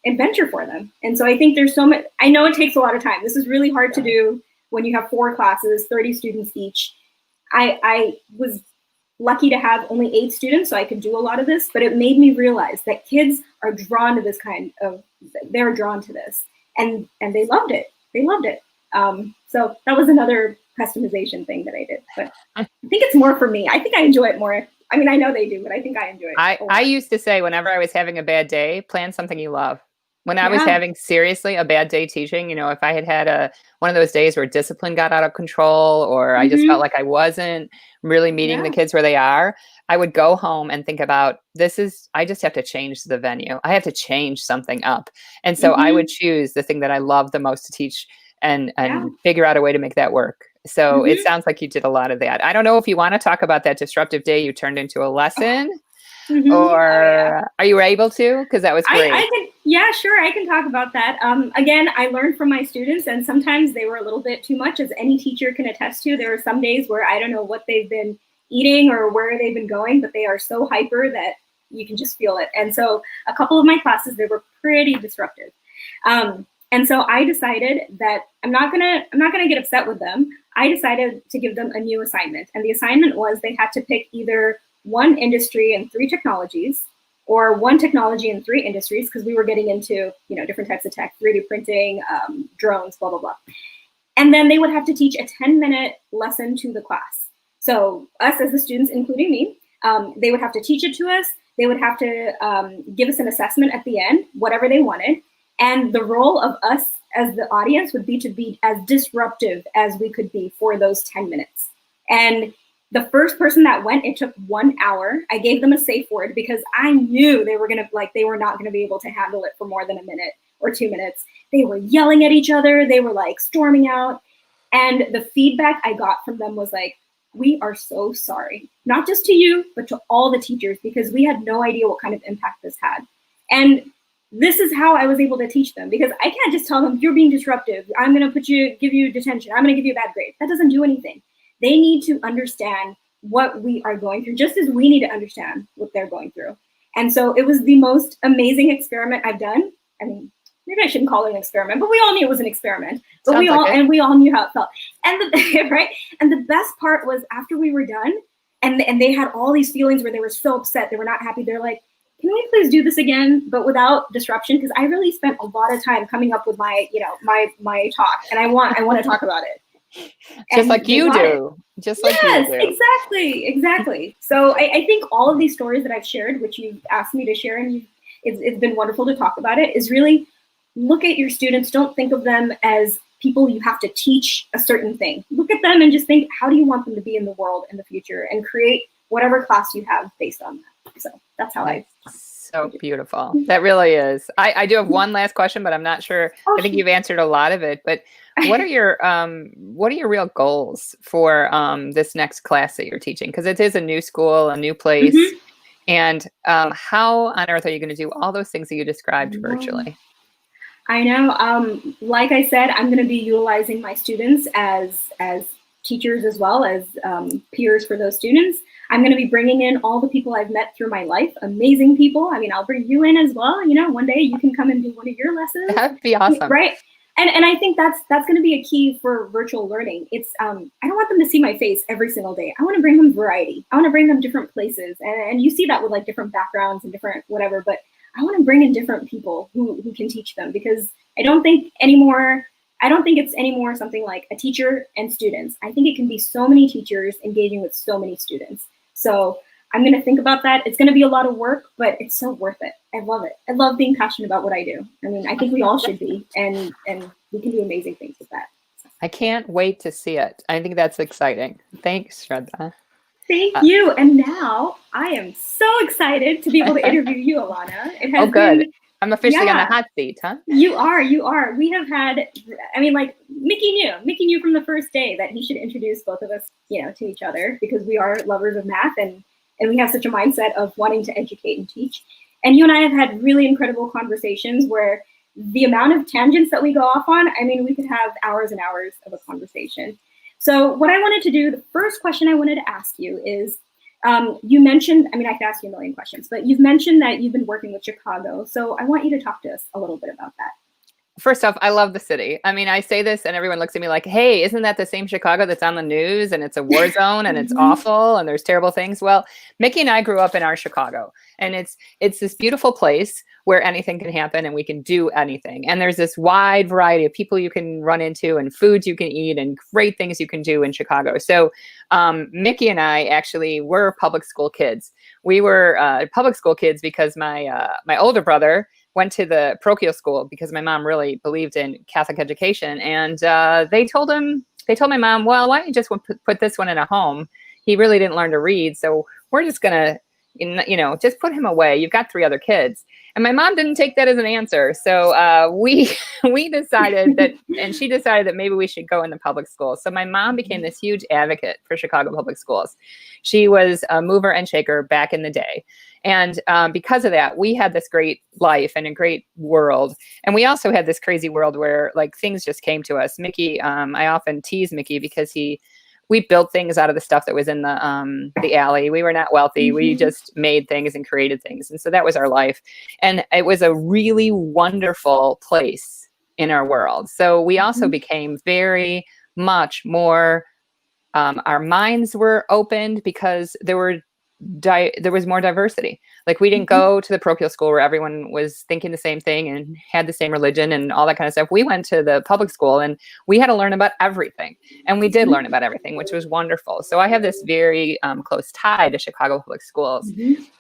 adventure for them. And so I think there's so much, I know it takes a lot of time. This is really hard to do when you have 4 classes, 30 students each. I was lucky to have only 8 students, so I could do a lot of this, but it made me realize that kids are drawn to this kind of, they're drawn to this. And they loved it. They loved it. So that was another customization thing that I did, but I think it's more for me. I think I enjoy it more. I mean, I know they do, but I think I enjoy it. I used to say whenever I was having a bad day, plan something you love. When I was having seriously a bad day teaching, you know, if I had one of those days where discipline got out of control, or I just felt like I wasn't really meeting the kids where they are, I would go home and think about, I just have to change the venue. I have to change something up. And so I would choose the thing that I love the most to teach and figure out a way to make that work. So it sounds like you did a lot of that. I don't know if you want to talk about that disruptive day you turned into a lesson, or are you able to? Because that was great. I can, yeah, sure. I can talk about that. Again, I learned from my students, and sometimes they were a little bit too much, as any teacher can attest to. There are some days where I don't know what they've been eating or where they've been going, but they are so hyper that you can just feel it. And so a couple of my classes, they were pretty disruptive. And so I decided that I'm not gonna get upset with them. I decided to give them a new assignment. And the assignment was they had to pick either one industry and 3 technologies, or one technology and 3 industries, because we were getting into, you know, different types of tech, 3D printing, drones, blah, blah, blah. And then they would have to teach a 10-minute lesson to the class. So us as the students, including me, they would have to teach it to us. They would have to give us an assessment at the end, whatever they wanted. And the role of us as the audience would be to be as disruptive as we could be for those 10 minutes. And the first person that went, it took 1 hour. I gave them a safe word because I knew they were not gonna be able to handle it for more than a minute or 2 minutes. They were yelling at each other. They were like storming out. And the feedback I got from them was like, we are so sorry, not just to you, but to all the teachers, because we had no idea what kind of impact this had. And this is how I was able to teach them, because I can't just tell them you're being disruptive. I'm going to give you detention. I'm going to give you a bad grade. That doesn't do anything. They need to understand what we are going through, just as we need to understand what they're going through. And so it was the most amazing experiment I've done. I mean, maybe I shouldn't call it an experiment, but we all knew it was an experiment. But we all knew how it felt. And the best part was after we were done, and they had all these feelings where they were so upset, they were not happy. They're like, can we please do this again, but without disruption? Because I really spent a lot of time coming up with my talk, and I want to talk about it. Just like you do. Just like you do. Exactly. So I think all of these stories that I've shared, which you've asked me to share, and it's been wonderful to talk about it, is really look at your students. Don't think of them as people you have to teach a certain thing. Look at them and just think, how do you want them to be in the world in the future, and create whatever class you have based on that. So that's how I. So beautiful. That really is. I do have one last question, but I'm not sure. I think you've answered a lot of it. But what are your real goals for this next class that you're teaching? Because it is a new school, a new place. And how on earth are you going to do all those things that you described virtually? I know. Like I said, I'm going to be utilizing my students as teachers as well as peers for those students. I'm going to be bringing in all the people I've met through my life, amazing people. I mean, I'll bring you in as well. You know, one day you can come and do one of your lessons. That'd be awesome. Right. And I think that's going to be a key for virtual learning. It's I don't want them to see my face every single day. I want to bring them variety. I want to bring them different places. And you see that with like different backgrounds and different whatever, but I want to bring in different people who can teach them, because I don't think it's anymore something like a teacher and students. I think it can be so many teachers engaging with so many students. So I'm going to think about that. It's going to be a lot of work, but it's so worth it. I love it. I love being passionate about what I do. I mean, I think we all should be, and we can do amazing things with that. I can't wait to see it. I think that's exciting. Thanks, Shraddha. Thank you. And now I am so excited to be able to interview you, Alanna. It has good. I'm officially on the hot seat, huh? You are. We have had, I mean, like Mickey knew from the first day that he should introduce both of us, to each other, because we are lovers of math and we have such a mindset of wanting to educate and teach. And you and I have had really incredible conversations where the amount of tangents that we go off on, I mean, we could have hours and hours of a conversation. So what I wanted to do, the first question I wanted to ask you is, you mentioned, I mean, I could ask you a million questions, but you've mentioned that you've been working with Chicago. So I want you to talk to us a little bit about that. First off, I love the city. I mean, I say this and everyone looks at me like, hey, isn't that the same Chicago that's on the news and it's a war zone and it's awful and there's terrible things? Well, Mickey and I grew up in our Chicago, and it's this beautiful place where anything can happen and we can do anything. And there's this wide variety of people you can run into and foods you can eat and great things you can do in Chicago. So Mickey and I actually were public school kids. We were public school kids because my older brother went to the parochial school because my mom really believed in Catholic education. And they told my mom, well, why don't you just put this one in a home? He really didn't learn to read. So we're just going to just put him away. You've got 3 other kids. And my mom didn't take that as an answer. So we decided that, and she decided that maybe we should go into public schools. So my mom became this huge advocate for Chicago public schools. She was a mover and shaker back in the day. And because of that, we had this great life and a great world. And we also had this crazy world where like things just came to us. Mickey, I often tease Mickey because we built things out of the stuff that was in the alley. We were not wealthy. We just made things and created things. And so that was our life. And it was a really wonderful place in our world. So we also became very much more, our minds were opened because there was more diversity. Like we didn't go to the parochial school where everyone was thinking the same thing and had the same religion and all that kind of stuff. We went to the public school and we had to learn about everything. And we did learn about everything, which was wonderful. So I have this very close tie to Chicago public schools.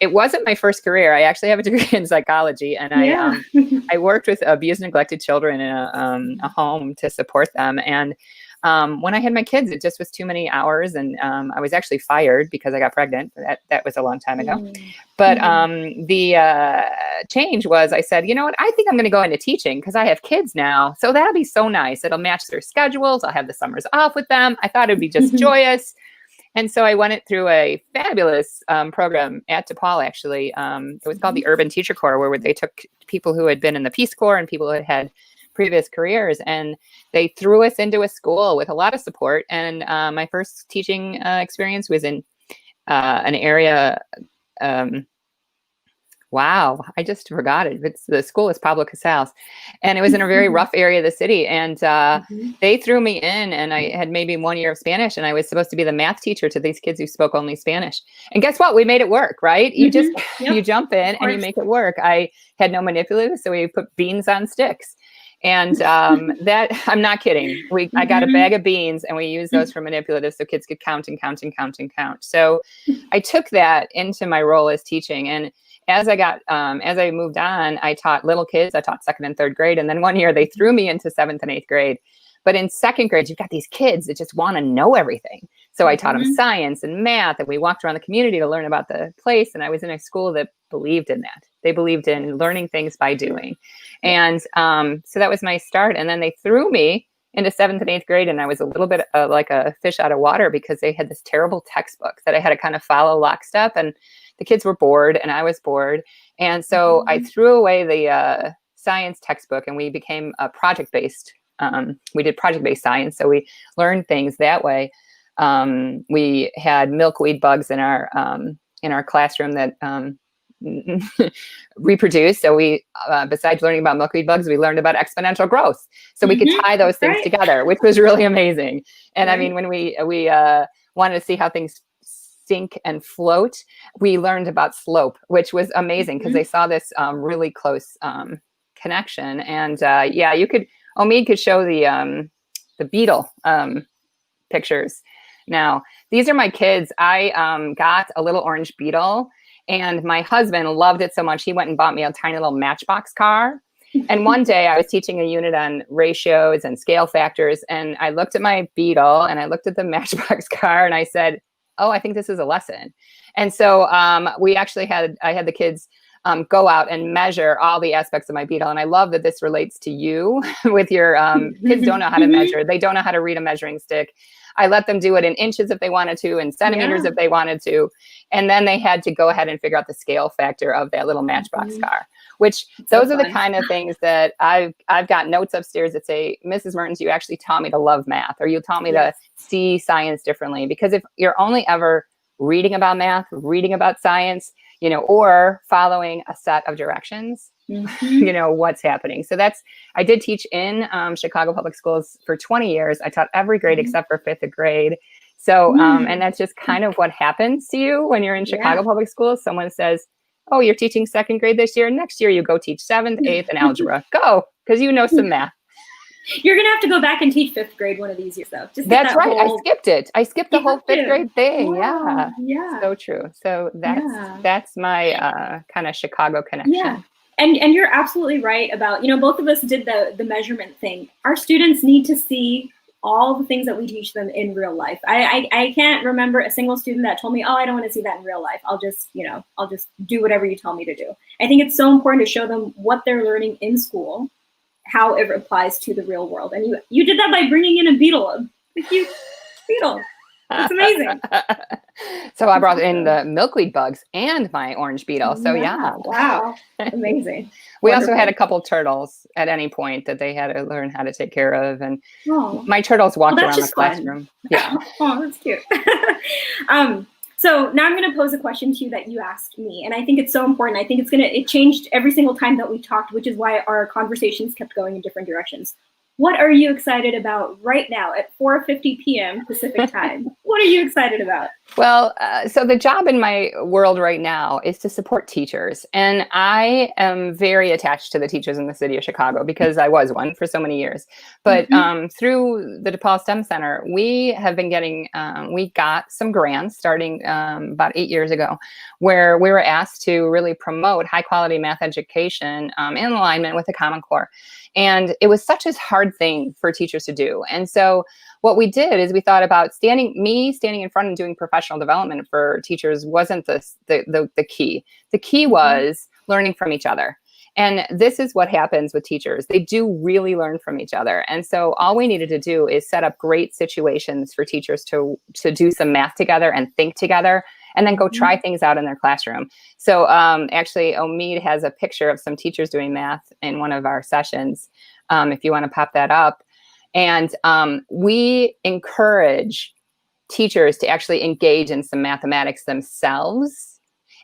It wasn't my first career. I actually have a degree in psychology, and I worked with abused and neglected children in a home to support them. And when I had my kids, it just was too many hours, and I was actually fired because I got pregnant. That was a long time ago. But the change was, I said, you know what, I think I'm going to go into teaching because I have kids now. So that'll be so nice. It'll match their schedules. I'll have the summers off with them. I thought it'd be just joyous. And so I went through a fabulous program at DePaul, actually. It was called the Urban Teacher Corps, where they took people who had been in the Peace Corps and people who had previous careers, and they threw us into a school with a lot of support. And my first teaching experience was in an area, wow, I just forgot it. The school is Pablo Casals, and it was in a very rough area of the city. And they threw me in, and I had maybe 1 year of Spanish, and I was supposed to be the math teacher to these kids who spoke only Spanish. And guess what? We made it work, right? You just, you jump in and you make it work. I had no manipulatives, so we put beans on sticks. And that, I'm not kidding. I got a bag of beans and we used those for manipulatives so kids could count and count and count and count. So I took that into my role as teaching. And as I moved on, I taught little kids. I taught 2nd and 3rd grade. And then one year they threw me into 7th and 8th grade. But in 2nd grade, you've got these kids that just want to know everything. So I taught them science and math, and we walked around the community to learn about the place. And I was in a school that believed in that. They believed in learning things by doing. And so that was my start. And then they threw me into 7th and 8th grade, and I was a little bit like a fish out of water because they had this terrible textbook that I had to kind of follow lockstep. And the kids were bored and I was bored. And so I threw away the science textbook, and we became a project-based. We did project-based science, so we learned things that way. We had milkweed bugs in our classroom that reproduce. So we, besides learning about milkweed bugs, we learned about exponential growth. So we could tie those things together, which was really amazing. And I mean, when we wanted to see how things sink and float, we learned about slope, which was amazing because they saw this really close connection. And Omid could show the beetle pictures. Now, these are my kids. I got a little orange beetle, and my husband loved it so much, he went and bought me a tiny little Matchbox car. And one day I was teaching a unit on ratios and scale factors, and I looked at my beetle and I looked at the Matchbox car and I said, oh, I think this is a lesson. And so I had the kids go out and measure all the aspects of my beetle. And I love that this relates to you with your kids don't know how to measure. They don't know how to read a measuring stick. I let them do it in inches if they wanted to, in centimeters if they wanted to. And then they had to go ahead and figure out the scale factor of that little Matchbox car, which those are the kind of things that I've got notes upstairs that say, Mrs. Mertens, you actually taught me to love math, or you taught me to see science differently. Because if you're only ever reading about math, reading about science, or following a set of directions, what's happening. So I did teach in Chicago public schools for 20 years. I taught every grade except for 5th grade. So, and that's just kind of what happens to you when you're in Chicago public schools. Someone says, oh, you're teaching 2nd grade this year. Next year, you go teach 7th, 8th, and algebra. Go, because you know some math. You're going to have to go back and teach 5th grade one of these years, though. That's right. I skipped it. I skipped the whole 5th grade thing. Yeah. So true. So that's my kind of Chicago connection. Yeah. And you're absolutely right about, both of us did the measurement thing. Our students need to see all the things that we teach them in real life. I can't remember a single student that told me, oh, I don't want to see that in real life. I'll just do whatever you tell me to do. I think it's so important to show them what they're learning in school, how it applies to the real world. And you did that by bringing in a beetle, a cute beetle. It's amazing. So I brought in the milkweed bugs and my orange beetle. So yeah. Wow. Amazing. We also had a couple turtles at any point that they had to learn how to take care of. And my turtles walked around the classroom. Yeah. Oh, that's cute. So now I'm going to pose a question to you that you asked me. And I think it's so important. I think it changed every single time that we talked, which is why our conversations kept going in different directions. What are you excited about right now at 4:50 p.m. Pacific time? What are you excited about? Well, so the job in my world right now is to support teachers. And I am very attached to the teachers in the city of Chicago because I was one for so many years. But through the DePaul STEM Center, we have been getting, we got some grants starting about 8 years ago, where we were asked to really promote high quality math education in alignment with the Common Core. And it was such a hard thing for teachers to do. And so what we did is we thought about standing in front and doing professional development for teachers wasn't the key. The key was learning from each other. And this is what happens with teachers. They do really learn from each other. And so all we needed to do is set up great situations for teachers to do some math together and think together, and then go try things out in their classroom. So actually, Omid has a picture of some teachers doing math in one of our sessions, if you want to pop that up. And we encourage teachers to actually engage in some mathematics themselves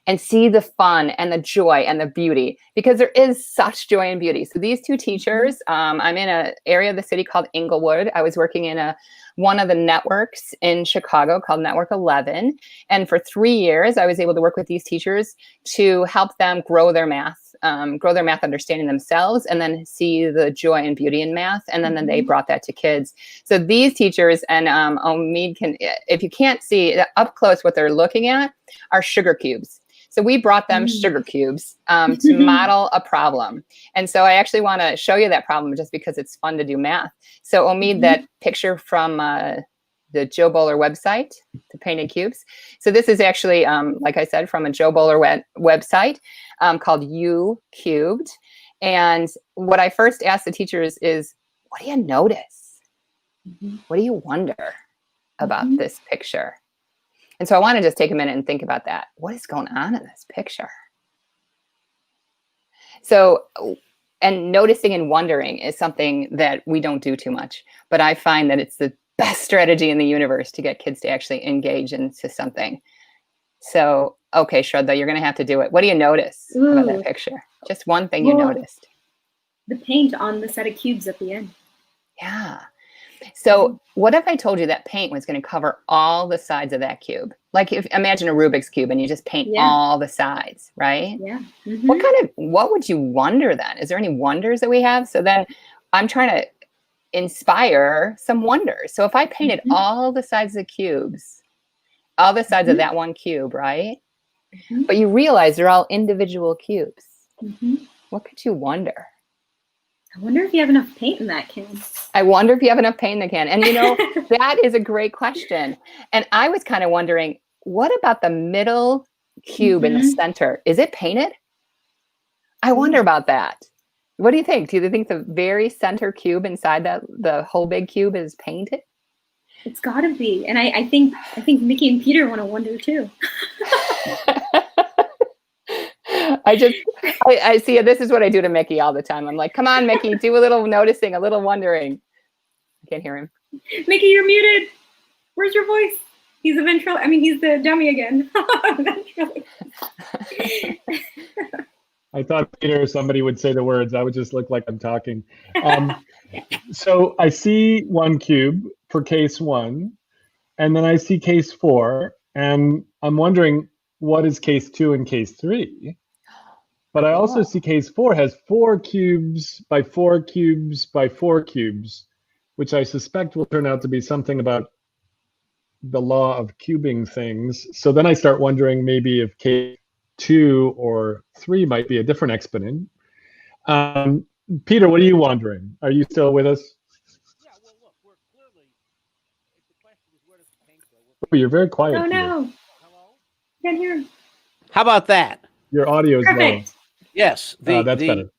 and see the fun and the joy and the beauty, because there is such joy and beauty. So these two teachers, I'm in an area of the city called Inglewood. I was working in one of the networks in Chicago called Network 11. And for 3 years, I was able to work with these teachers to help them grow their math understanding themselves, and then see the joy and beauty in math. And then they brought that to kids. So these teachers, and Omid can, if you can't see up close, what they're looking at are sugar cubes. So we brought them sugar cubes to model a problem. And so I actually want to show you that problem just because it's fun to do math. So Omid, that picture from the Joe Bowler website, the painted cubes. So this is actually, like I said, from a Joe Bowler website called U Cubed. And what I first asked the teachers is, what do you notice? What do you wonder about this picture? And so I want to just take a minute and think about that. What is going on in this picture? So, and noticing and wondering is something that we don't do too much, but I find that it's the best strategy in the universe to get kids to actually engage into something. So, okay, Shraddha, you're going to have to do it. What do you notice about that picture? Just one thing you noticed. The paint on the set of cubes at the end. Yeah. So what if I told you that paint was going to cover all the sides of that cube? Like, imagine a Rubik's Cube and you just paint all the sides, right? Yeah. What would you wonder then? Is there any wonders that we have? So then I'm trying to inspire some wonders. So if I painted all the sides of the cubes, all the sides of that one cube, right? But you realize they're all individual cubes. What could you wonder? I wonder if you have enough paint in that can. I wonder if you have enough paint in the can. And you know, that is a great question. And I was kind of wondering, what about the middle cube in the center? Is it painted? I wonder about that. What do you think? Do you think the very center cube inside the whole big cube is painted? It's got to be. And I think Mickey and Peter want to wonder too. I see. This is what I do to Mickey all the time. I'm like, come on, Mickey, do a little noticing, a little wondering. I can't hear him. Mickey, you're muted. Where's your voice? He's a ventriloquist. I mean, he's the dummy again. I thought, Peter, somebody would say the words. I would just look like I'm talking. So I see one cube for case 1, and then I see case 4, and I'm wondering, what is case 2 and case 3? But I also see case 4 has 4 cubes by 4 cubes by 4 cubes, which I suspect will turn out to be something about the law of cubing things. So then I start wondering maybe if case 2 or 3 might be a different exponent. Peter, what are you wondering? Are you still with us? Yeah, well, look, we're clearly you're very quiet. Oh Peter. no. Can't hear him. How about that? Your audio is low. Perfect. Yes. That's better.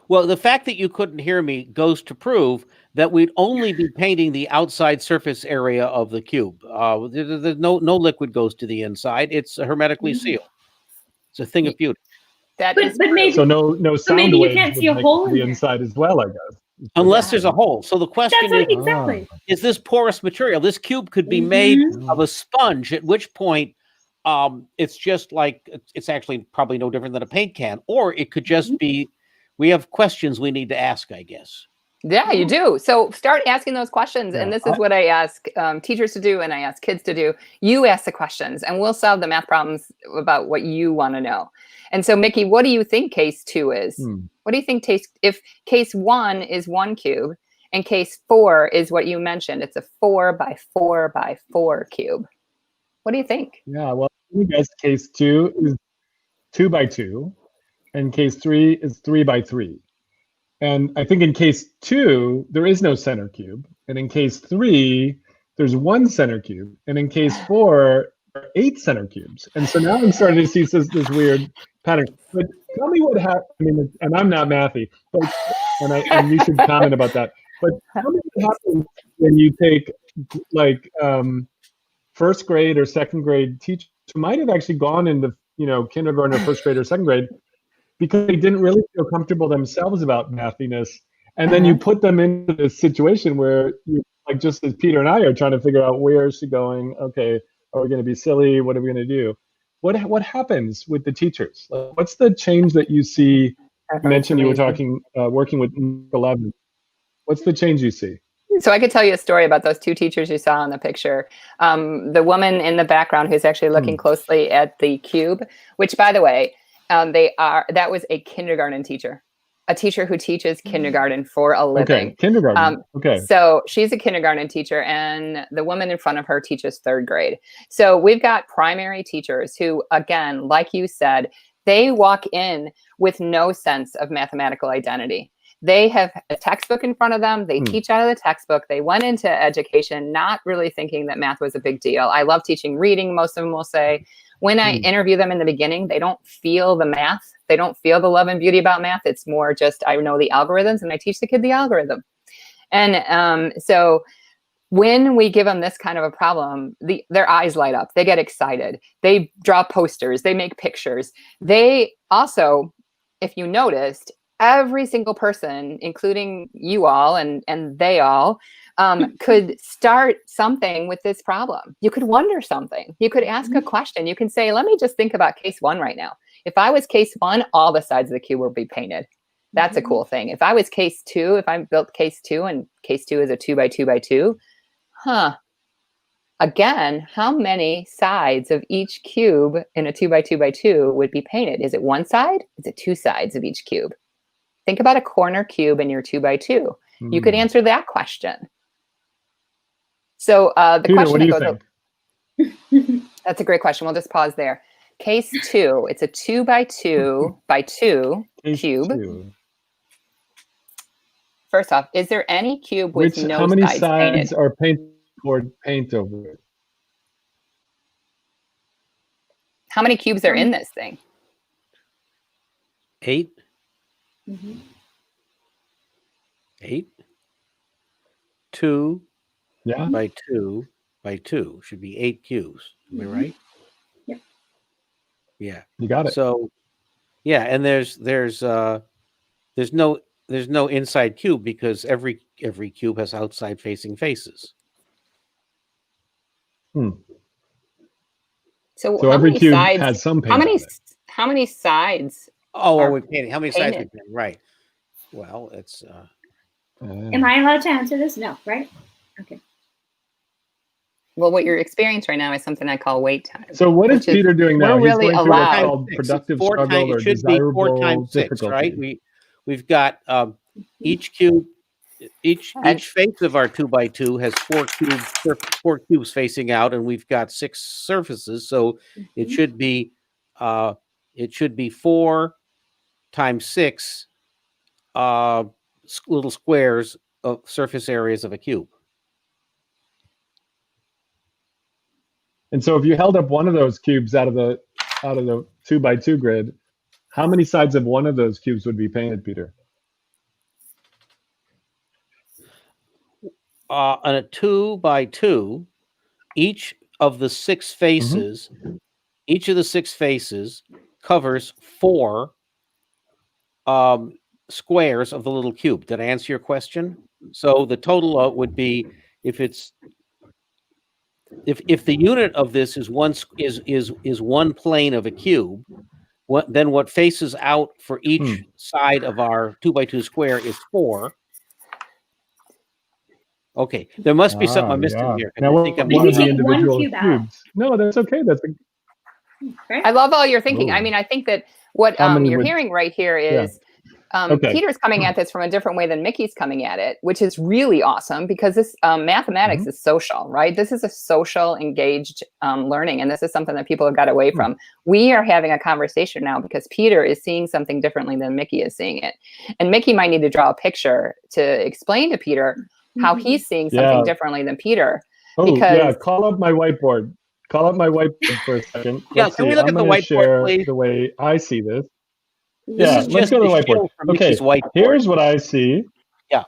Well, the fact that you couldn't hear me goes to prove that we'd only be painting the outside surface area of the cube. There's no liquid goes to the inside. It's hermetically sealed. It's a thing of beauty. That But is maybe So no sound maybe you waves can't would see a make hole it to in the there. inside as well, I guess. Unless there's a hole. So the question That's what, is, exactly. is this porous material? This cube could be made Mhm. of a sponge, at which point it's just like, it's actually probably no different than a paint can, or it could just be, we have questions we need to ask, I guess. Yeah, you do. So start asking those questions. Yeah, And this is what I ask teachers to do, and I ask kids to do. You ask the questions, and we'll solve the math problems about what you want to know. And so, Mickey, what do you think case 2 is? What do you think if case 1 is 1 cube and case 4 is what you mentioned? It's a 4 by 4 by 4 cube. What do you think? Yeah, well, I guess case 2 is 2 by 2, and case 3 is 3 by 3. And I think in case 2, there is no center cube. And in case 3, there's 1 center cube. And in case 4, there are 8 center cubes. And so now I'm starting to see this weird pattern. But tell me what happened. I mean, and I'm not mathy, but and you should comment about that. But tell me what happens when you take like first grade or second grade teachers who might have actually gone into kindergarten or first grade or second grade because they didn't really feel comfortable themselves about mathiness, and then you put them into this situation where you, like just as Peter and I are trying to figure out where is she going. Okay, are we going to be silly? What are we going to do? What happens with the teachers? Like, what's the change that you see? You mentioned you were talking working with 11. What's the change you see? So I could tell you a story about those 2 teachers you saw in the picture. The woman in the background who's actually looking closely at the cube, which, by the way, that was a kindergarten teacher, a teacher who teaches kindergarten for a living. Okay, kindergarten. Okay. So she's a kindergarten teacher, and the woman in front of her teaches 3rd grade. So we've got primary teachers who, again, like you said, they walk in with no sense of mathematical identity. They have a textbook in front of them. They teach out of the textbook. They went into education not really thinking that math was a big deal. I love teaching reading, most of them will say. When I interview them in the beginning, they don't feel the math. They don't feel the love and beauty about math. It's more just, I know the algorithms and I teach the kid the algorithm. And so when we give them this kind of a problem, their eyes light up. They get excited. They draw posters. They make pictures. They also, if you noticed, every single person, including you all and they all, could start something with this problem. You could wonder something. You could ask a question. You can say, let me just think about case 1 right now. If I was case 1, all the sides of the cube would be painted. That's a cool thing. If I was case 2, if I built case 2 and case 2 is a 2 by 2 by 2, again, how many sides of each cube in a 2 by 2 by 2 would be painted? Is it 1 side? Is it 2 sides of each cube? Think about a corner cube in your 2 by 2. You could answer that question. So the Peter, question what do you think? That's a great question. We'll just pause there. Case 2, it's a 2 by 2 by 2 cube. 2. First off, is there any cube with no how many sides painted? are painted or paint over it? How many cubes are in this thing? 8. 8. 2 by 2 by 2 should be 8 cubes. Am I right? Yep. Yeah. You got it. So, yeah, and there's no inside cube because every cube has outside facing faces. So how every many cube sides, has some paint how many sides? Oh, we're painting. How many sides we painting? Right. Well, it's. Am I allowed to answer this? No, right? Okay. Well, what you're experiencing right now is something I call wait time. So what is Peter doing now? He's really going through what's allowed. called productive struggle or it should be 4 times 6, difficulty. right? We've got each cube, each face of our 2 by 2 has 4 cubes facing out, and we've got 6 surfaces. So it should be 4 times 6 little squares of surface areas of a cube. And so if you held up one of those cubes out of the 2x2 grid, how many sides of one of those cubes would be painted, Peter? On a 2x2, each of the 6 faces, each of the 6 faces covers 4 squares of the little cube. Did I answer your question? So the total would be, if the unit of this is one plane of a cube, then what faces out for each side of our 2x2 square is 4. Okay, there must be something I'm missing here. Now, I think I'm one of the take one individual cube out. cubes. No, that's okay. That's Okay. I love all your thinking. I mean, I think that what How many you're would- hearing right here is Okay. Peter's coming at this from a different way than Mickey's coming at it, which is really awesome because this mathematics is social, right? This is a social, engaged learning, and this is something that people have got away from. We are having a conversation now because Peter is seeing something differently than Mickey is seeing it. And Mickey might need to draw a picture to explain to Peter how he's seeing something differently than Peter. Oh, because yeah, call up my whiteboard. Call up my whiteboard for a second. Yeah, Let's can we see. look I'm at the going to whiteboard, share please? the way I see this. This Yeah, is let's just go to the a whiteboard. shield from Okay, Mickey's whiteboard. here's what I see. Yeah.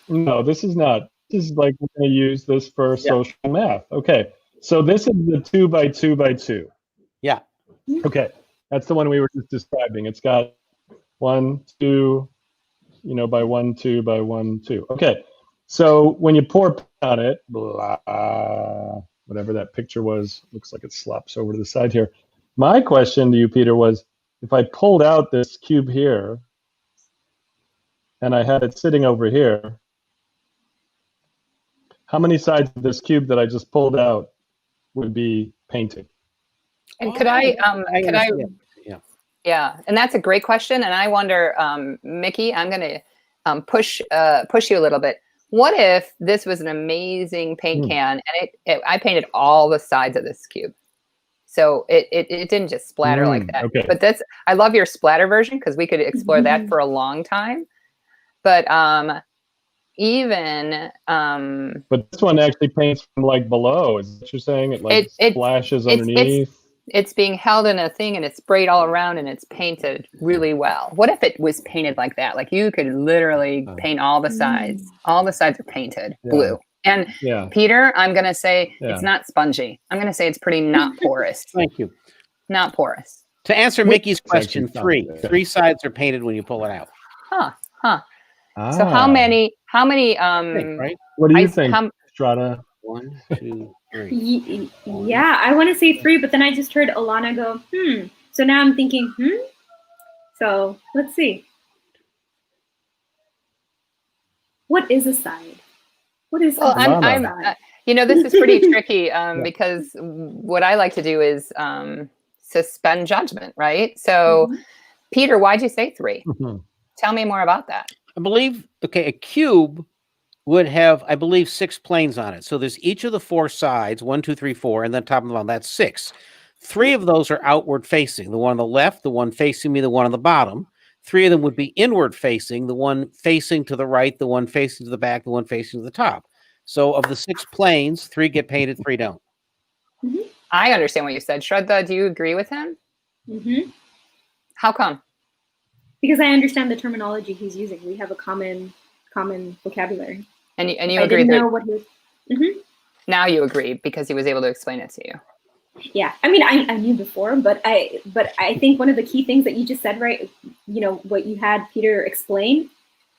No, this is not. This is like we're going to use this for social math. Okay, so this is the 2x2x2. Yeah. Okay, that's the one we were just describing. It's got 1, 2, by 1, 2 by 1, 2. Okay, so when you pour paint on it, blah, whatever that picture was, looks like it slops over to the side here. My question to you, Peter, was if I pulled out this cube here and I had it sitting over here, how many sides of this cube that I just pulled out would be painted? And could I Yeah. and that's a great question. And I wonder, Mickey, I'm going to push you a little bit. What if this was an amazing paint can and I painted all the sides of this cube? So it didn't just splatter like that. Okay. But I love your splatter version because we could explore that for a long time. But but this one actually paints from like below. Is that what you're saying? It like splashes underneath. It's being held in a thing and it's sprayed all around and it's painted really well. What if it was painted like that? Like you could literally paint all the sides. All the sides are painted blue. And Peter, I'm going to say it's not spongy. I'm going to say it's pretty not porous. Thank you. Not porous. To answer Mickey's question, 3 sides are painted when you pull it out. So how many Right? What do you think, Shraddha? 1, 2, 3. Yeah, I want to say 3, but then I just heard Alanna go, So now I'm thinking, So let's see. What is a side? What is well, I'm this is pretty tricky because what I like to do is suspend judgment, right? So, Peter, why'd you say 3? Tell me more about that. I believe, a cube would have, I believe, 6 planes on it. So there's each of the 4 sides, 1, 2, 3, 4, and then top of the bottom, that's 6. 3 of those are outward facing. The one on the left, the one facing me, the one on the bottom. 3 of them would be inward facing, the one facing to the right, the one facing to the back, the one facing to the top. So of the 6 planes, 3 get painted, 3 don't. I understand what you said. Shraddha, do you agree with him? How come? Because I understand the terminology he's using. We have a common vocabulary. And you I agree didn't that know what he was. Now you agree because he was able to explain it to you. Yeah, I mean, I knew before, but I think one of the key things that you just said, right? What you had Peter explain,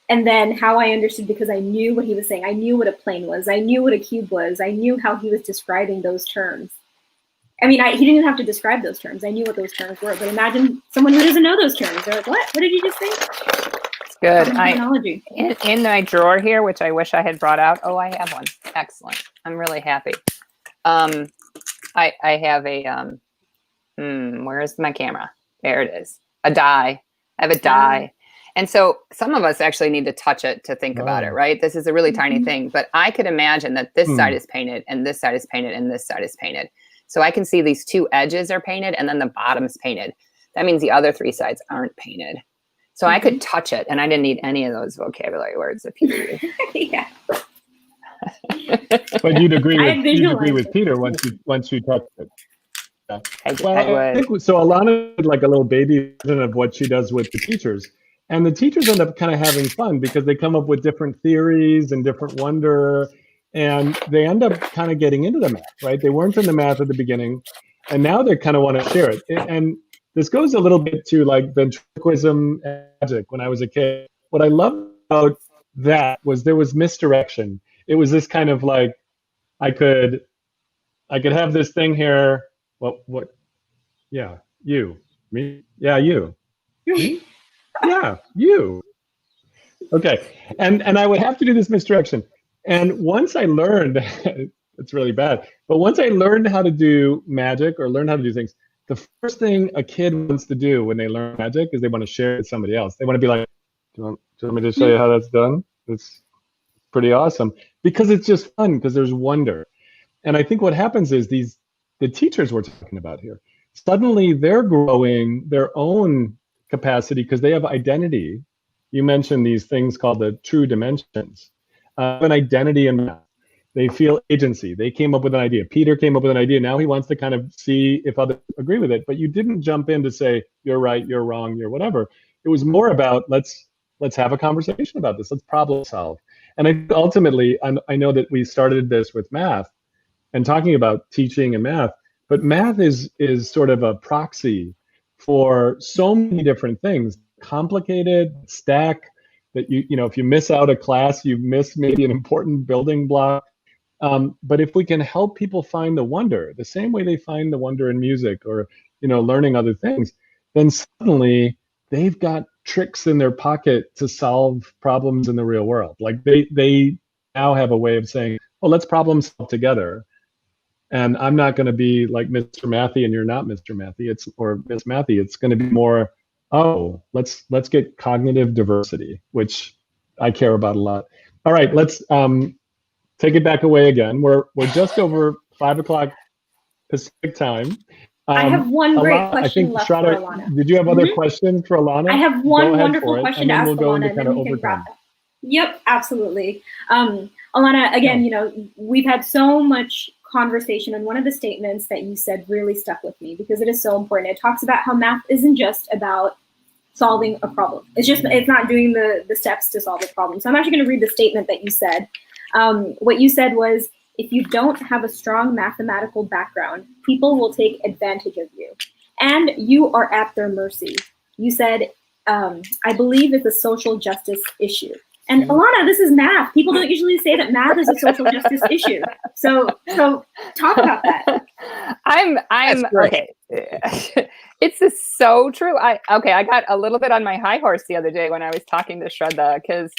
and then how I understood because I knew what he was saying. I knew what a plane was. I knew what a cube was. I knew how he was describing those terms. I mean, he didn't even have to describe those terms. I knew what those terms were. But imagine someone who doesn't know those terms. They're like, "What? What did you just say?" It's good. In my drawer here, which I wish I had brought out. Oh, I have one. Excellent. I'm really happy. I have a where's my camera? There it is. A die. I have a die. And so some of us actually need to touch it to think about it, right? This is a really tiny thing, but I could imagine that this side is painted and this side is painted and this side is painted. So I can see these 2 edges are painted and then the bottom's painted. That means the other 3 sides aren't painted. So I could touch it and I didn't need any of those vocabulary words that people use. Yeah. But you'd agree I with Peter once you touched it. Yeah. Well, I would. think so. Alanna did like a little baby version of what she does with the teachers, and the teachers end up kind of having fun because they come up with different theories and different wonder, and they end up kind of getting into the math, right? They weren't in the math at the beginning, and now they kind of want to share it. And this goes a little bit to like ventriloquism and magic when I was a kid. What I loved about that was there was misdirection. It was this kind of like I could have this thing here. What? Yeah, you. Me? Yeah, you. Me? Yeah, you. Okay. And I would have to do this misdirection. And once I learned, it's really bad, but once I learned how to do magic or learn how to do things, the first thing a kid wants to do when they learn magic is they want to share it with somebody else. They want to be like, do you want me to show you how that's done? It's pretty awesome. Because it's just fun, because there's wonder. And I think what happens is the teachers we're talking about here, suddenly they're growing their own capacity because they have identity. You mentioned these things called the true dimensions. An identity in math. They feel agency. They came up with an idea. Peter came up with an idea. Now he wants to kind of see if others agree with it. But you didn't jump in to say, you're right, you're wrong, you're whatever. It was more about let's have a conversation about this. Let's problem solve. And I ultimately, I know that we started this with math and talking about teaching and math, but math is sort of a proxy for so many different things. Complicated, stack, that you know, if you miss out a class, you miss maybe an important building block. But if we can help people find the wonder, the same way they find the wonder in music or, you know, learning other things, then suddenly they've got tricks in their pocket to solve problems in the real world. Like they now have a way of saying, well, let's problem solve together. And I'm not going to be like Mr. Mathy and you're not Mr. Mathy, or Miss Mathy. It's going to be more, oh, let's get cognitive diversity, which I care about a lot. All right, let's take it back away again. We're just over 5 o'clock Pacific time. I have one great question left for Shraddha, Alanna. did you have other questions for Alanna? I have one wonderful question to ask Alanna, and then we'll go into kind of overtime. Yep, absolutely. Alanna, again, you know, we've had so much conversation, and one of the statements that you said really stuck with me because it is so important. It talks about how math isn't just about solving a problem. It's not doing the steps to solve a problem. So I'm actually going to read the statement that you said. What you said was, if you don't have a strong mathematical background, people will take advantage of you, and you are at their mercy. You said, I believe it's a social justice issue. And Alanna, this is math. People don't usually say that math is a social justice issue. So talk about that. I'm okay. It's just so true. I got a little bit on my high horse the other day when I was talking to Shraddha, because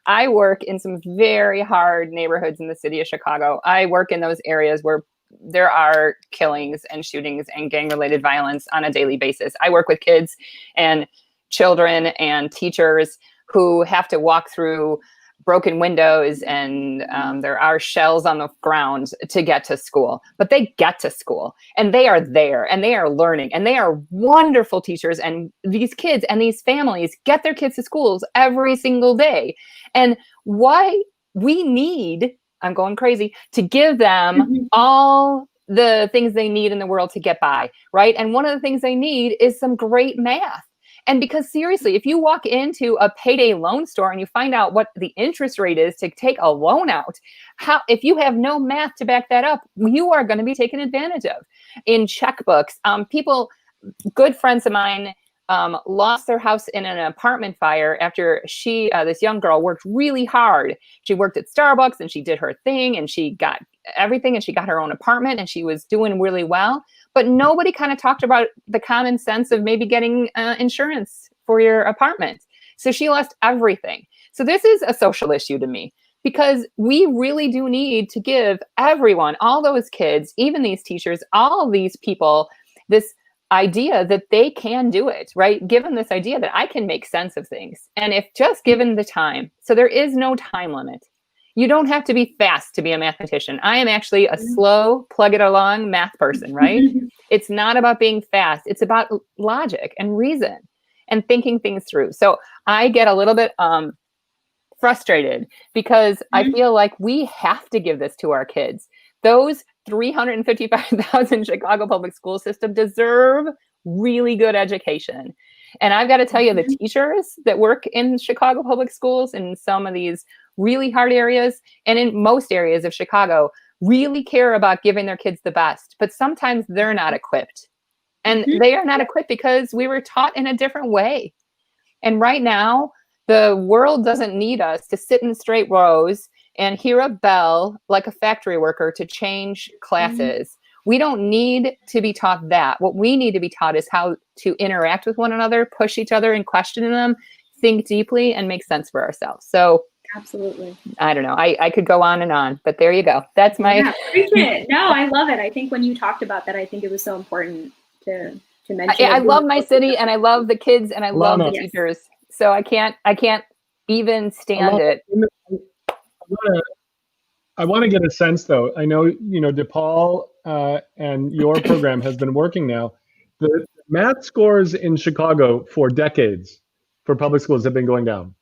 I work in some very hard neighborhoods in the city of Chicago. I work in those areas where there are killings and shootings and gang-related violence on a daily basis. I work with kids and children and teachers who have to walk through broken windows and there are shells on the ground to get to school. But they get to school and they are there and they are learning and they are wonderful teachers. And these kids and these families get their kids to schools every single day. And why we need, I'm going crazy, to give them all the things they need in the world to get by, right? And one of the things they need is some great math. And because seriously, if you walk into a payday loan store and you find out what the interest rate is to take a loan out, if you have no math to back that up, you are going to be taken advantage of. In checkbooks, good friends of mine lost their house in an apartment fire after this young girl worked really hard. She worked at Starbucks and she did her thing and she got everything and she got her own apartment and she was doing really well. But nobody kind of talked about the common sense of maybe getting insurance for your apartment. So she lost everything. So this is a social issue to me because we really do need to give everyone, all those kids, even these teachers, all these people, this idea that they can do it, right? Given this idea that I can make sense of things. And if just given the time, so there is no time limit. You don't have to be fast to be a mathematician. I am actually a slow, plug it along math person, right? It's not about being fast. It's about logic and reason and thinking things through. So I get a little bit frustrated because I feel like we have to give this to our kids. Those 355,000 Chicago public school system deserve really good education. And I've got to tell you, the teachers that work in Chicago public schools in some of these really hard areas and in most areas of Chicago really care about giving their kids the best, but sometimes they're not equipped. And they are not equipped because we were taught in a different way. And right now, the world doesn't need us to sit in straight rows and hear a bell like a factory worker to change classes. We don't need to be taught that. What we need to be taught is how to interact with one another, push each other and question them, think deeply, and make sense for ourselves. So absolutely. I don't know. I could go on, but there you go. That's my... Yeah, preach it. No, I love it. I think when you talked about that, I think it was so important to mention. I love my city and I love the kids and I love the teachers. So I can't even stand it. I want to get a sense though. I know, DePaul and your program has been working now. The math scores in Chicago for decades for public schools have been going down.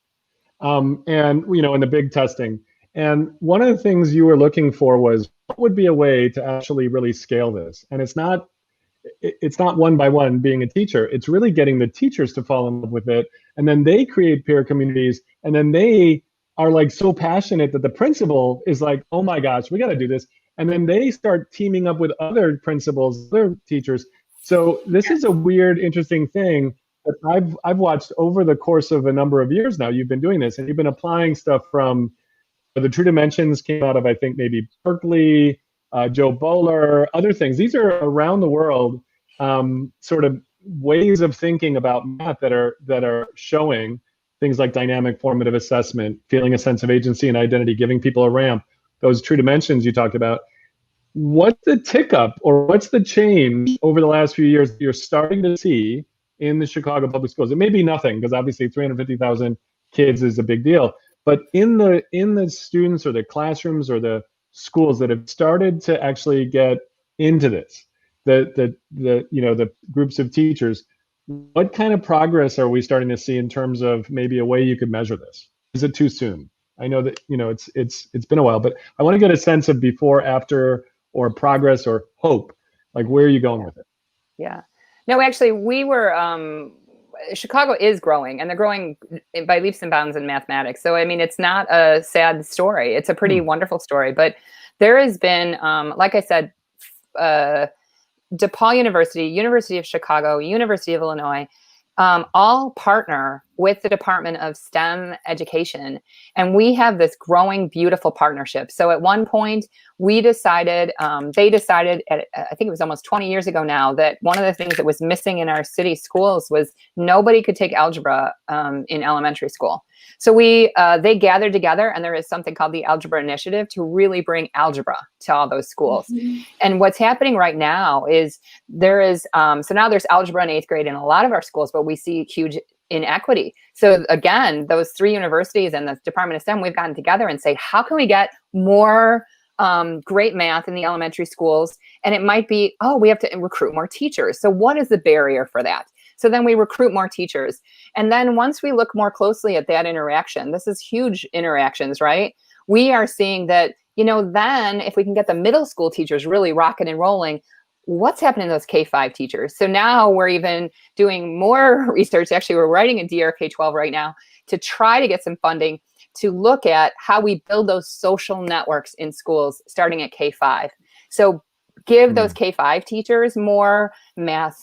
And, in the big testing. And one of the things you were looking for was what would be a way to actually really scale this? And it's not one by one being a teacher. It's really getting the teachers to fall in love with it. And then they create peer communities. And then they are like so passionate that the principal is like, oh my gosh, we got to do this. And then they start teaming up with other principals, other teachers. So this is a weird, interesting thing that I've watched over the course of a number of years now. You've been doing this and you've been applying stuff from the True Dimensions came out of, I think, maybe Berkeley, Joe Bowler, other things. These are around the world, sort of ways of thinking about math that are showing things like dynamic formative assessment, feeling a sense of agency and identity, giving people a ramp, those True Dimensions you talked about. What's the tick up or what's the change over the last few years that you're starting to see in the Chicago public schools? It may be nothing because obviously 350,000 kids is a big deal, but in the students or the classrooms or the schools that have started to actually get into this, the groups of teachers, what kind of progress are we starting to see in terms of maybe a way you could measure this? Is it too soon? I know that it's been a while, but I want to get a sense of before, after, or progress or hope. Like, where are you going with it? Yeah. No, actually, we were, Chicago is growing, and they're growing by leaps and bounds in mathematics. So, I mean, it's not a sad story. It's a pretty wonderful story. But there has been, like I said, DePaul University, University of Chicago, University of Illinois, all partner with the Department of STEM Education. And we have this growing, beautiful partnership. So at one point, we decided, they decided, I think it was almost 20 years ago now, that one of the things that was missing in our city schools was nobody could take algebra in elementary school. So they gathered together, and there is something called the Algebra Initiative to really bring algebra to all those schools. And what's happening right now is there is, so now there's algebra in 8th grade in a lot of our schools, but we see huge inequity. So again, those 3 universities and the Department of STEM, we've gotten together and say, how can we get more great math in the elementary schools? And it might be, oh, we have to recruit more teachers. So what is the barrier for that? So then we recruit more teachers. And then once we look more closely at that interaction, this is huge interactions, right? We are seeing that, then if we can get the middle school teachers really rocking and rolling, what's happening to those K-5 teachers? So now we're even doing more research. Actually, we're writing a DRK-12 right now to try to get some funding to look at how we build those social networks in schools starting at K-5. So give those K-5 teachers more math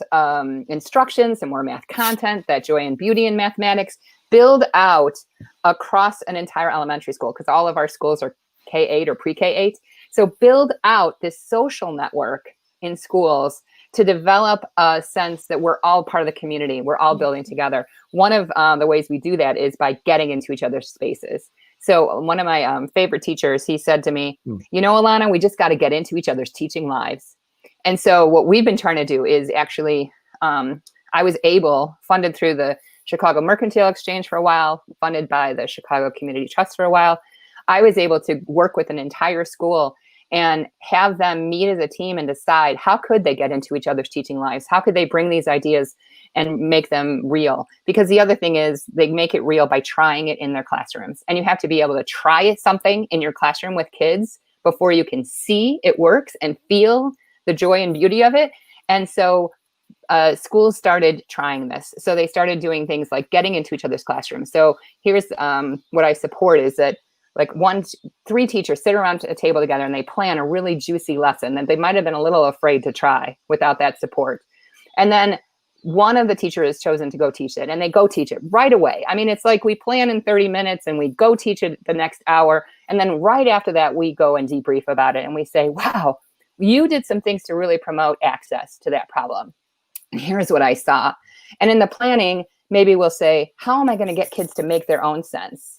instructions and more math content, that joy and beauty in mathematics, build out across an entire elementary school, because all of our schools are K-8 or pre-K-8. So build out this social network in schools to develop a sense that we're all part of the community. We're all building together. One of the ways we do that is by getting into each other's spaces. So one of my favorite teachers, he said to me, Alanna, we just got to get into each other's teaching lives. And so what we've been trying to do is actually, I was funded through the Chicago Mercantile Exchange for a while, funded by the Chicago Community Trust for a while. I was able to work with an entire school and have them meet as a team and decide how could they get into each other's teaching lives? How could they bring these ideas and make them real? Because the other thing is they make it real by trying it in their classrooms. And you have to be able to try something in your classroom with kids before you can see it works and feel the joy and beauty of it. And so schools started trying this. So they started doing things like getting into each other's classrooms. So here's what I support is that like 3 teachers sit around a table together and they plan a really juicy lesson that they might have been a little afraid to try without that support. And then one of the teachers is chosen to go teach it, and they go teach it right away. I mean, it's like we plan in 30 minutes and we go teach it the next hour. And then right after that, we go and debrief about it. And we say, wow, you did some things to really promote access to that problem. And here's what I saw. And in the planning, maybe we'll say, how am I going to get kids to make their own sense?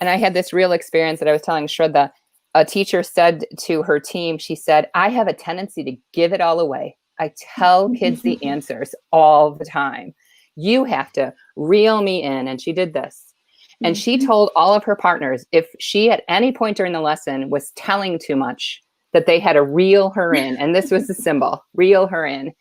And I had this real experience that I was telling Shraddha. A teacher said to her team, she said, I have a tendency to give it all away. I tell kids the answers all the time. You have to reel me in. And she did this. And she told all of her partners, if she at any point during the lesson was telling too much, that they had to reel her in. And this was the symbol, reel her in.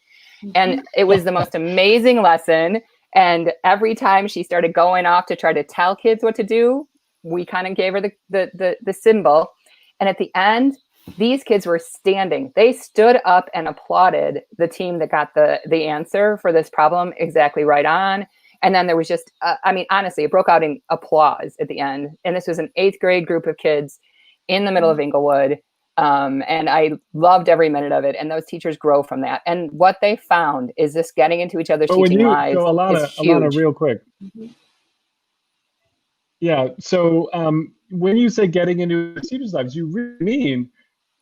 And it was the most amazing lesson. And every time she started going off to try to tell kids what to do, we kind of gave her the symbol. And at the end, these kids were standing. They stood up and applauded the team that got the answer for this problem exactly right on. And then there was just, I mean, honestly, it broke out in applause at the end. And this was an 8th grade group of kids in the middle of Inglewood. And I loved every minute of it. And those teachers grow from that. And what they found is this getting into each other's teaching lives is huge. Alanna, real quick. Yeah. So when you say getting into the teachers' lives, you really mean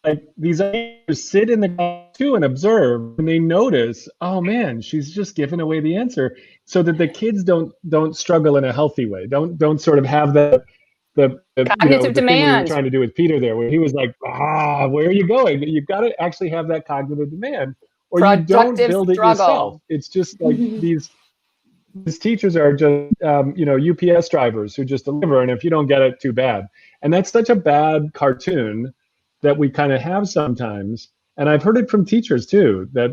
like these others sit in the class too and observe, and they notice, oh man, she's just giving away the answer, so that the kids don't struggle in a healthy way. Don't sort of have the cognitive the thing we demand. were trying to do with Peter there, where he was like, where are you going? You've got to actually have that cognitive demand, or you don't build it yourself. It's just like these teachers are just UPS drivers who just deliver, and if you don't get it, too bad. And that's such a bad cartoon that we kind of have sometimes. And I've heard it from teachers too, that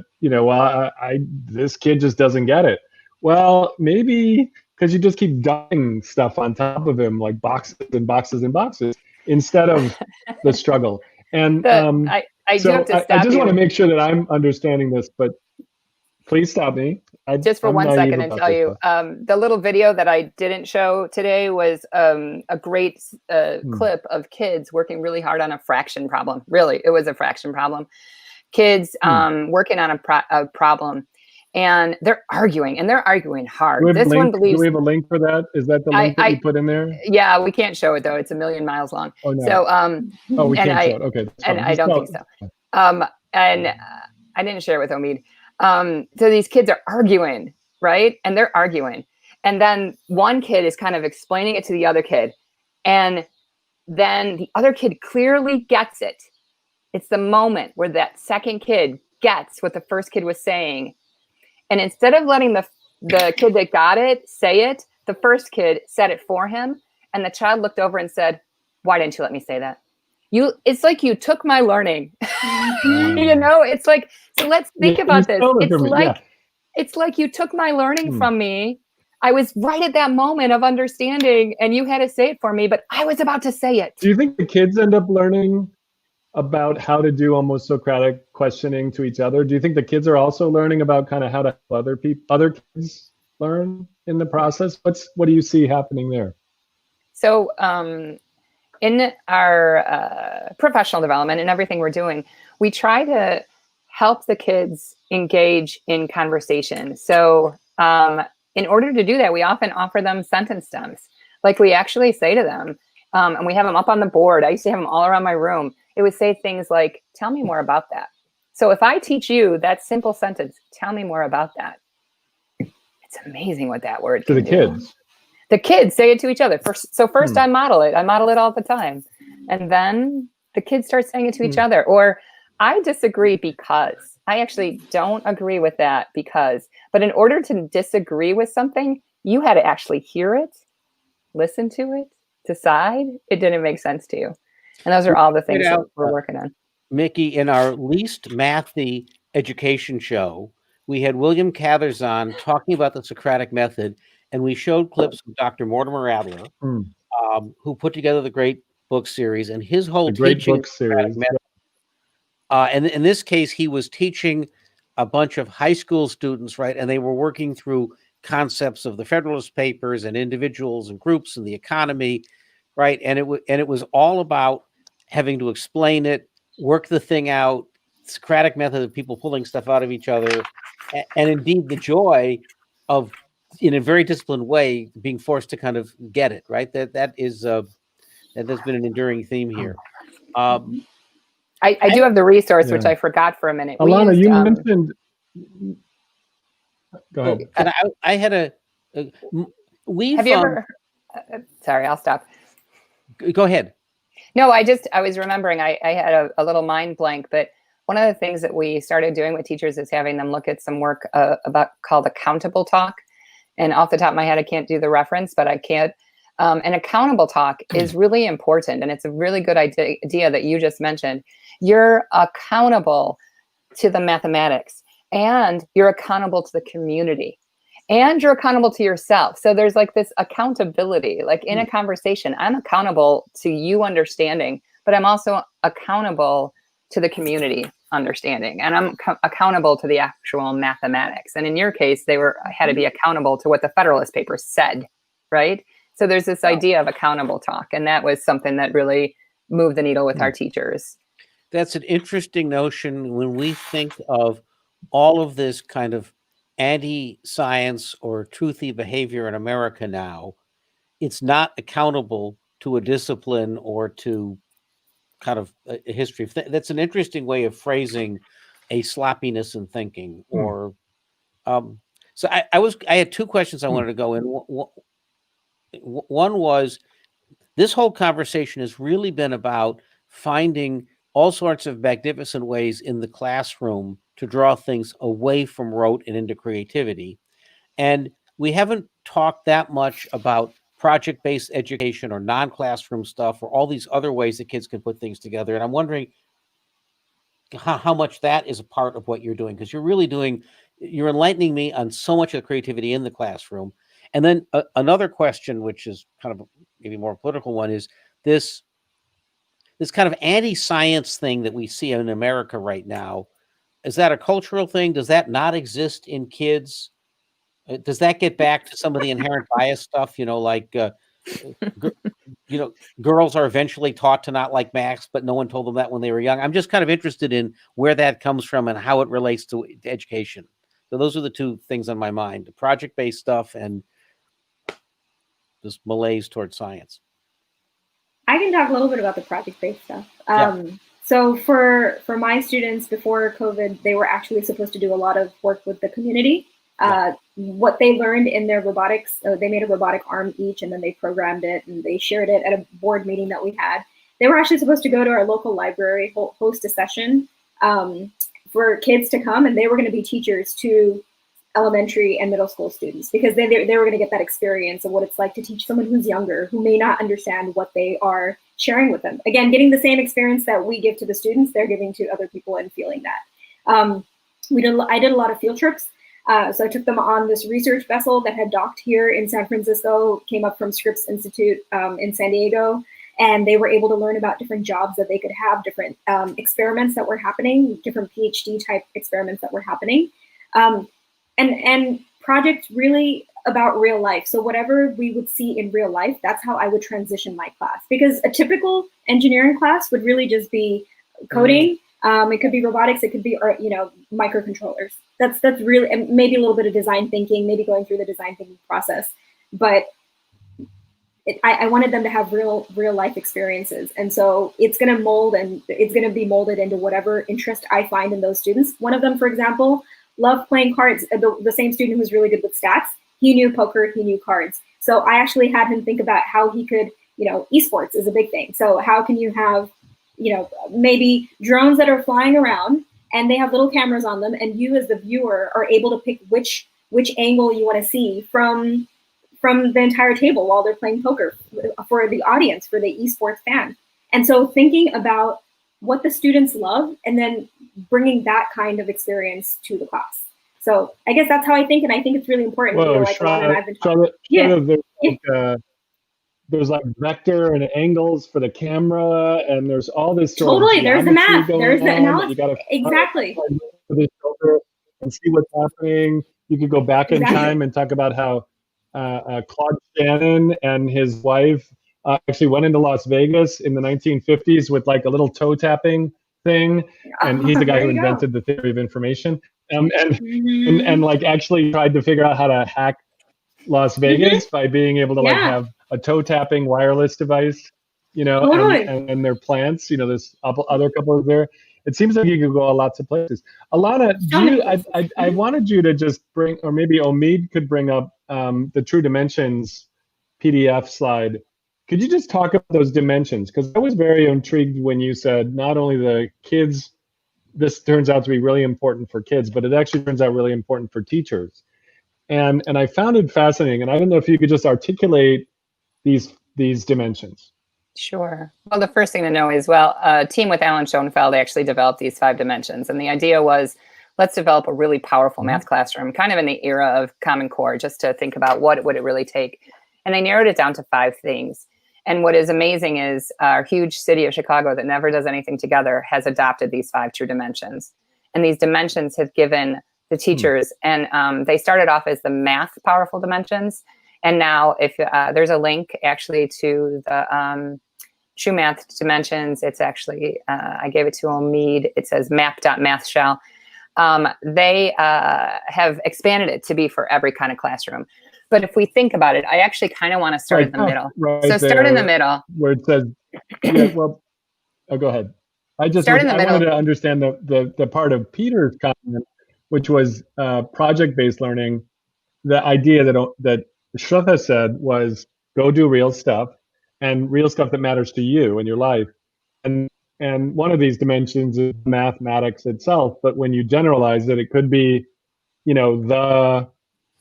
this kid just doesn't get it. Well, maybe because you just keep dumping stuff on top of him, like boxes and boxes and boxes, instead of the struggle. And I just want to make sure that I'm understanding this, but please stop me. Just for 1 second and tell you, the little video that I didn't show today was a great clip of kids working really hard on a fraction problem. Really, it was a fraction problem. Kids working on a problem, and they're arguing hard. Do we have a link for that? Is that the link that you put in there? Yeah, we can't show it though. It's 1,000,000 miles long. Oh, no. So we can't show it. Okay. And I don't think so. And I didn't share it with Omid. So these kids are arguing, right? And they're arguing. And then one kid is kind of explaining it to the other kid. And then the other kid clearly gets it. It's the moment where that second kid gets what the first kid was saying. And instead of letting the kid that got it say it, the first kid said it for him. And the child looked over and said, why didn't you let me say that? It's like you took my learning. It's like, so let's think about this. It's like you took my learning from me. I was right at that moment of understanding, and you had to say it for me, but I was about to say it. Do you think the kids end up learning about how to do almost Socratic questioning to each other? Do you think the kids are also learning about kind of how to help other kids learn in the process? What do you see happening there? So, in our professional development and everything we're doing, we try to help the kids engage in conversation. So in order to do that, we often offer them sentence stems. Like we actually say to them, and we have them up on the board. I used to have them all around my room. It would say things like, tell me more about that. So if I teach you that simple sentence, tell me more about that. It's amazing what that word can do. Kids. The kids say it to each other. First I model it. I model it all the time. And then the kids start saying it to each other. Or I disagree because. I actually don't agree with that because. But in order to disagree with something, you had to actually hear it, listen to it, decide. It didn't make sense to you. And those are all the things that we're working on. Mickey, in our least mathy education show, we had William Cathers on talking about the Socratic method, and we showed clips of Dr. Mortimer Adler, who put together the great book series, and his whole The great teaching book series. method. And in this case, he was teaching a bunch of high school students, right? And they were working through concepts of the Federalist Papers and individuals and groups and the economy, right? And it was all about having to explain it, work the thing out, Socratic method of people pulling stuff out of each other, and indeed the joy of, in a very disciplined way, being forced to kind of get it, right? That has been an enduring theme here. I do have the resource, which I forgot for a minute. Alana, you mentioned. Go ahead. And I had a. We've. Have you ever? Sorry, I'll stop. Go ahead. No, I was remembering. I had a little mind blank, but one of the things that we started doing with teachers is having them look at some work called accountable talk. And off the top of my head, I can't do the reference, but I can't. And accountable talk is really important, and it's a really good idea that you just mentioned. You're accountable to the mathematics, and you're accountable to the community, and you're accountable to yourself. So there's like this accountability, like in a conversation, I'm accountable to you understanding, but I'm also accountable to the community understanding, and I'm accountable to the actual mathematics. And in your case, they had to be accountable to what the Federalist Papers said, right? So there's this idea of accountable talk, and that was something that really moved the needle with our teachers. That's an interesting notion when we think of all of this kind of anti-science or truthy behavior in America now. It's not accountable to a discipline or to kind of a history. That's an interesting way of phrasing a sloppiness in thinking. Or so I had two questions I wanted to go in. One was, this whole conversation has really been about finding all sorts of magnificent ways in the classroom to draw things away from rote and into creativity. And we haven't talked that much about project-based education or non-classroom stuff or all these other ways that kids can put things together. And I'm wondering how much that is a part of what you're doing, because you're enlightening me on so much of the creativity in the classroom. And then another question, which is kind of maybe more political one, is this kind of anti-science thing that we see in America right now. Is that a cultural thing? Does that not exist in kids? Does that get back to some of the inherent bias stuff? Girls are eventually taught to not like math, but no one told them that when they were young. I'm just kind of interested in where that comes from and how it relates to education. So those are the two things on my mind: the project-based stuff and this malaise towards science. I can talk a little bit about the project-based stuff. So for my students before COVID, they were actually supposed to do a lot of work with the community. What they learned in their robotics, they made a robotic arm each, and then they programmed it and they shared it at a board meeting that we had. They were actually supposed to go to our local library, host a session for kids to come, and they were going to be teachers to elementary and middle school students, because they were going to get that experience of what it's like to teach someone who's younger, who may not understand what they are sharing with them. Again, getting the same experience that we give to the students, they're giving to other people and feeling that. I did a lot of field trips. So I took them on this research vessel that had docked here in San Francisco, came up from Scripps Institute in San Diego, and they were able to learn about different jobs that they could have, different experiments that were happening, different PhD type experiments that were happening. And projects really about real life. So whatever we would see in real life, that's how I would transition my class. Because a typical engineering class would really just be coding. It could be robotics, it could be microcontrollers. That's really, and maybe a little bit of design thinking, maybe going through the design thinking process. But I wanted them to have real life experiences. And so it's going to mold, and it's going to be molded into whatever interest I find in those students. One of them, for example, loved playing cards. The same student who was really good with stats, he knew poker, he knew cards. So I actually had him think about how he could, esports is a big thing. So how can you have, maybe drones that are flying around and they have little cameras on them, and you as the viewer are able to pick which angle you want to see from the entire table while they're playing poker for the audience, for the esports fan. And so thinking about what the students love and then bringing that kind of experience to the class. So I guess that's how I think, and I think it's really important. Whoa, like Alanna and I've been talking. There's like vector and angles for the camera, and there's all this sort totally. of There's the math. There's the analysis. You gotta exactly. And see what's happening. You could go back in time and talk about how Claude Shannon and his wife actually went into Las Vegas in the 1950s with like a little toe tapping thing, and he's the guy who invented the theory of information, and like actually tried to figure out how to hack Las Vegas by being able to like have a toe tapping wireless device, you know, and their plants, you know, there's other couples there. It seems like you could go lots of places. Alanna, I wanted you to just bring, or maybe Omid could bring up the True Dimensions PDF slide. Could you just talk about those dimensions? Because I was very intrigued when you said not only the kids, this turns out to be really important for kids, but it actually turns out really important for teachers. And I found it fascinating. And I don't know if you could just articulate these dimensions. Sure. Well, the first thing to know is, well, a team with Alan Schoenfeld actually developed these 5 dimensions. And the idea was, let's develop a really powerful math classroom, kind of in the era of Common Core, just to think about what would it really take. And they narrowed it down to 5 things. And what is amazing is our huge city of Chicago that never does anything together has adopted these 5 true dimensions. And these dimensions have given the teachers, and they started off as the math powerful dimensions. And now if there's a link actually to the True Math Dimensions, it's actually, I gave it to Omid, it says map.mathshell. They have expanded it to be for every kind of classroom. But if we think about it, I actually kind of want to start in the middle. So start in the middle. Where it says, go ahead. I wanted to understand the part of Peter's comment, which was project-based learning. The idea that Shraddha said was go do real stuff, and real stuff that matters to you in your life. And one of these dimensions is mathematics itself. But when you generalize it, it could be, you know, the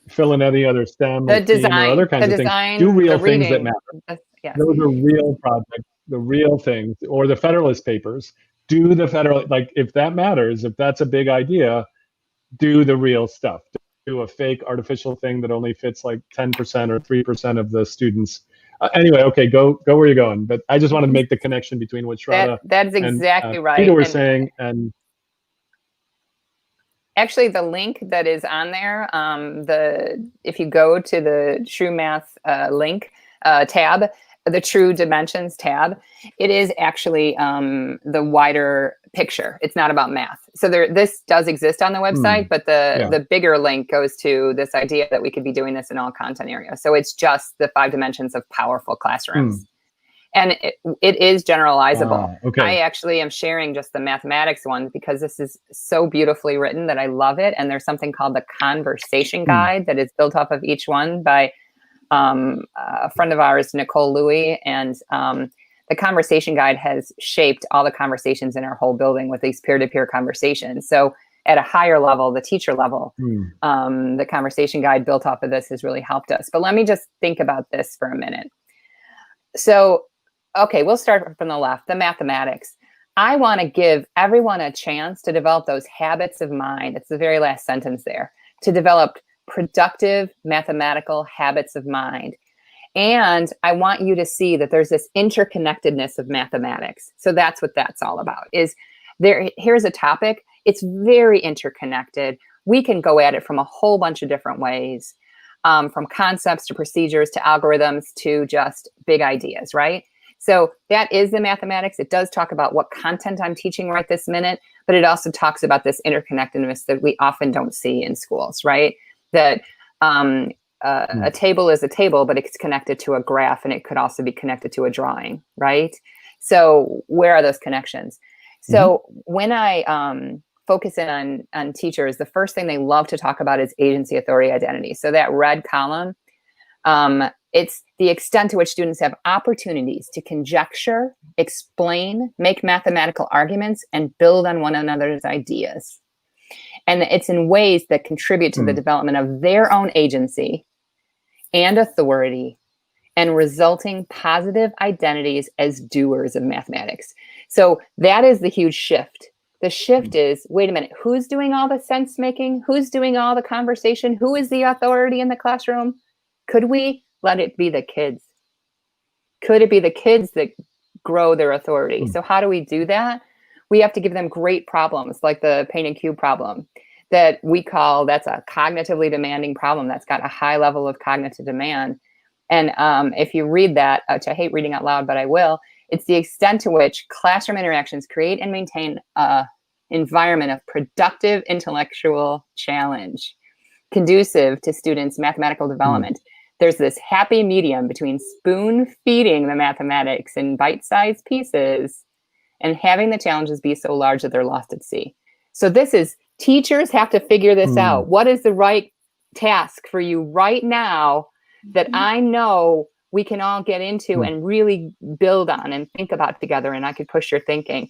fill in any other STEM or design, or other kinds of things. Do real things that matter. Those are real projects, the real things, or the Federalist Papers. Do the Federal, like if that matters, if that's a big idea, do the real stuff. Do a fake artificial thing that only fits like 10% or 3% of the students. Anyway, okay, go where you're going. But I just wanted to make the connection between what Shraddha that's exactly right. Peter was saying, and actually the link that is on there, if you go to the True Math link tab, the True Dimensions tab, it is actually the wider picture. It's not about math. So this does exist on the website, but the bigger link goes to this idea that we could be doing this in all content areas. So it's just the 5 dimensions of powerful classrooms. And it is generalizable. I actually am sharing just the mathematics one because this is so beautifully written that I love it. And there's something called the conversation guide that is built off of each one by a friend of ours, Nicole Louie, and the conversation guide has shaped all the conversations in our whole building with these peer-to-peer conversations. So at a higher level, the teacher level, the conversation guide built off of this has really helped us. But let me just think about this for a minute. So, okay, we'll start from the left, the mathematics. I want to give everyone a chance to develop those habits of mind. It's the very last sentence there, to develop productive mathematical habits of mind. And I want you to see that there's this interconnectedness of mathematics. So that's what that's all about. Here's a topic. It's very interconnected. We can go at it from a whole bunch of different ways, from concepts to procedures to algorithms to just big ideas, right? So that is the mathematics. It does talk about what content I'm teaching right this minute, but it also talks about this interconnectedness that we often don't see in schools, right? That a table is a table, but it's connected to a graph, and it could also be connected to a drawing, right? So where are those connections? So when I focus in on teachers, the first thing they love to talk about is agency, authority, identity. So that red column, it's the extent to which students have opportunities to conjecture, explain, make mathematical arguments, and build on one another's ideas. And it's in ways that contribute to the development of their own agency and authority and resulting positive identities as doers of mathematics. So that is the huge shift. The shift is, wait a minute, who's doing all the sense making? Who's doing all the conversation? Who is the authority in the classroom? Could we let it be the kids? Could it be the kids that grow their authority? So how do we do that? We have to give them great problems, like the paint and cube problem that we call, that's a cognitively demanding problem. That's got a high level of cognitive demand. And if you read that, which I hate reading out loud, but I will, it's the extent to which classroom interactions create and maintain an environment of productive intellectual challenge, conducive to students' mathematical development. There's this happy medium between spoon feeding the mathematics in bite-sized pieces and having the challenges be so large that they're lost at sea. So this is, teachers have to figure this out. What is the right task for you right now that I know we can all get into and really build on and think about together, and I could push your thinking.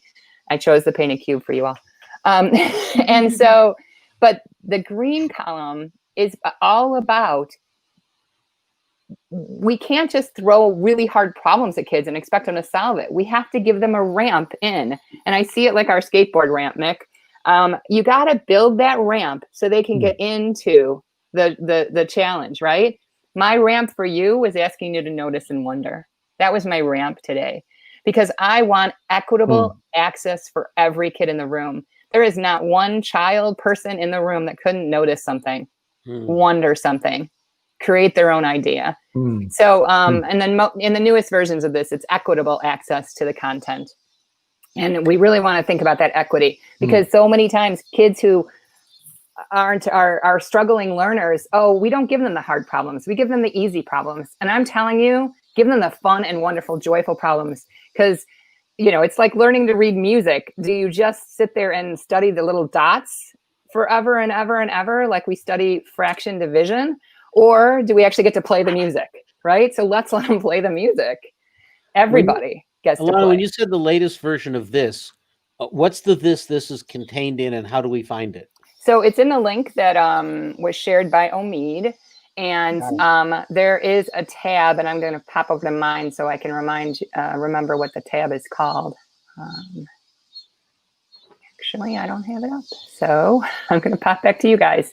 I chose the painted cube for you all. And so, but the green column is all about, we can't just throw really hard problems at kids and expect them to solve it. We have to give them a ramp in. And I see it like our skateboard ramp, Nick. You got to build that ramp so they can get into the challenge, right? My ramp for you was asking you to notice and wonder. That was my ramp today, because I want equitable access for every kid in the room. There is not one child person in the room that couldn't notice something, wonder something, create their own idea. So, and then in the newest versions of this, it's equitable access to the content. And we really want to think about that equity, because so many times kids who are struggling learners, we don't give them the hard problems. We give them the easy problems. And I'm telling you, give them the fun and wonderful, joyful problems. Because, it's like learning to read music. Do you just sit there and study the little dots forever and ever and ever, like we study fraction division? Or do we actually get to play the music, right? So let's let them play the music. Everybody gets to play. When you said the latest version of this, what's this is contained in, and how do we find it? So it's in the link that was shared by Omid. And there is a tab, and I'm going to pop over to mine so I can remember what the tab is called. Actually, I don't have it up. So I'm going to pop back to you guys.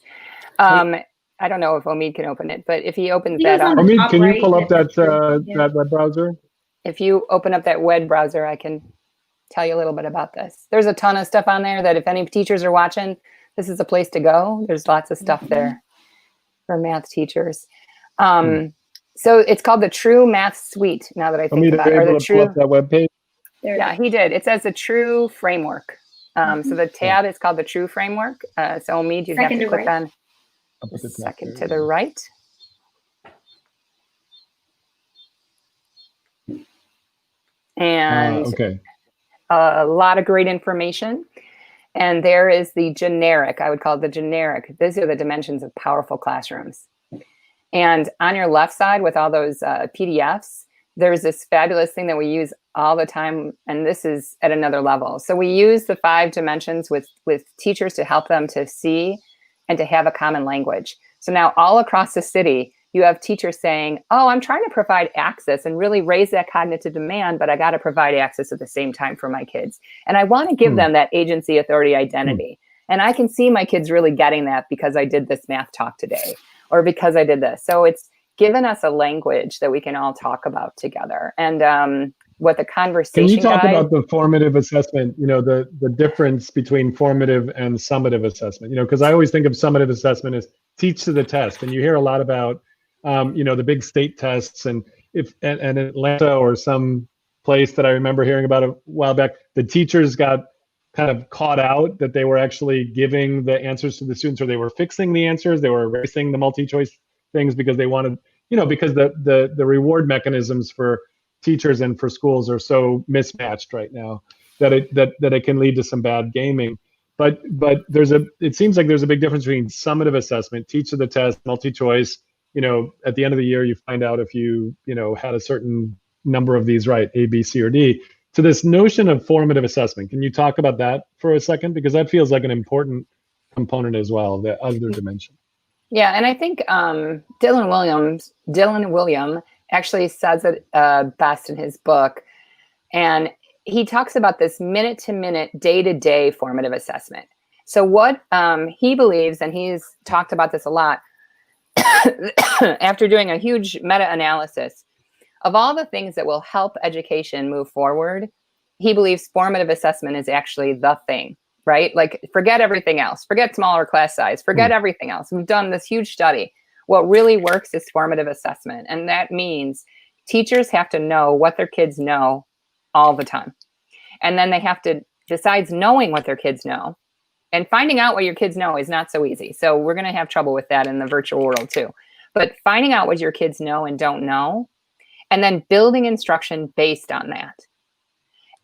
I don't know if Omid can open it, but if he opens that up. Omid, can you pull up that web browser? If you open up that web browser, I can tell you a little bit about this. There's a ton of stuff on there that if any teachers are watching, this is a place to go. There's lots of stuff there for math teachers. So it's called the True Math Suite, now that I think about it. Or the True, pull up that web page? Yeah, he did. It says the True Framework. So the tab is called the True Framework. So Omid, you have to click on second to the right. And a lot of great information. And there is the generic, I would call it the generic. These are the dimensions of powerful classrooms. And on your left side with all those PDFs, there's this fabulous thing that we use all the time. And this is at another level. So we use the 5 dimensions with teachers to help them to see and to have a common language. So now all across the city, you have teachers saying, I'm trying to provide access and really raise that cognitive demand, but I got to provide access at the same time for my kids. And I want to give them that agency, authority, identity. And I can see my kids really getting that because I did this math talk today, or because I did this. So it's given us a language that we can all talk about together. And what the conversation Can you talk guide, about the formative assessment, the difference between formative and summative assessment? Because I always think of summative assessment as teach to the test. And you hear a lot about the big state tests, and in Atlanta or some place that I remember hearing about a while back, the teachers got kind of caught out that they were actually giving the answers to the students, or they were fixing the answers, they were erasing the multi-choice things because they wanted, because the reward mechanisms for teachers and for schools are so mismatched right now that it can lead to some bad gaming. But it seems like there's a big difference between summative assessment, teach to the test, multi-choice. At the end of the year, you find out if you had a certain number of these right, A, B, C, or D, to this notion of formative assessment. Can you talk about that for a second? Because that feels like an important component as well, the other dimension. Yeah, and I think Dylan William actually says it best in his book. And he talks about this minute-to-minute, day-to-day formative assessment. So what he believes, and he's talked about this a lot, after doing a huge meta-analysis of all the things that will help education move forward, he believes formative assessment is actually the thing, right? Like, forget everything else. Forget smaller class size. Forget everything else. We've done this huge study. What really works is formative assessment. And that means teachers have to know what their kids know all the time. And then they have to, besides knowing what their kids know, and finding out what your kids know is not so easy. So we're going to have trouble with that in the virtual world too. But finding out what your kids know and don't know, and then building instruction based on that.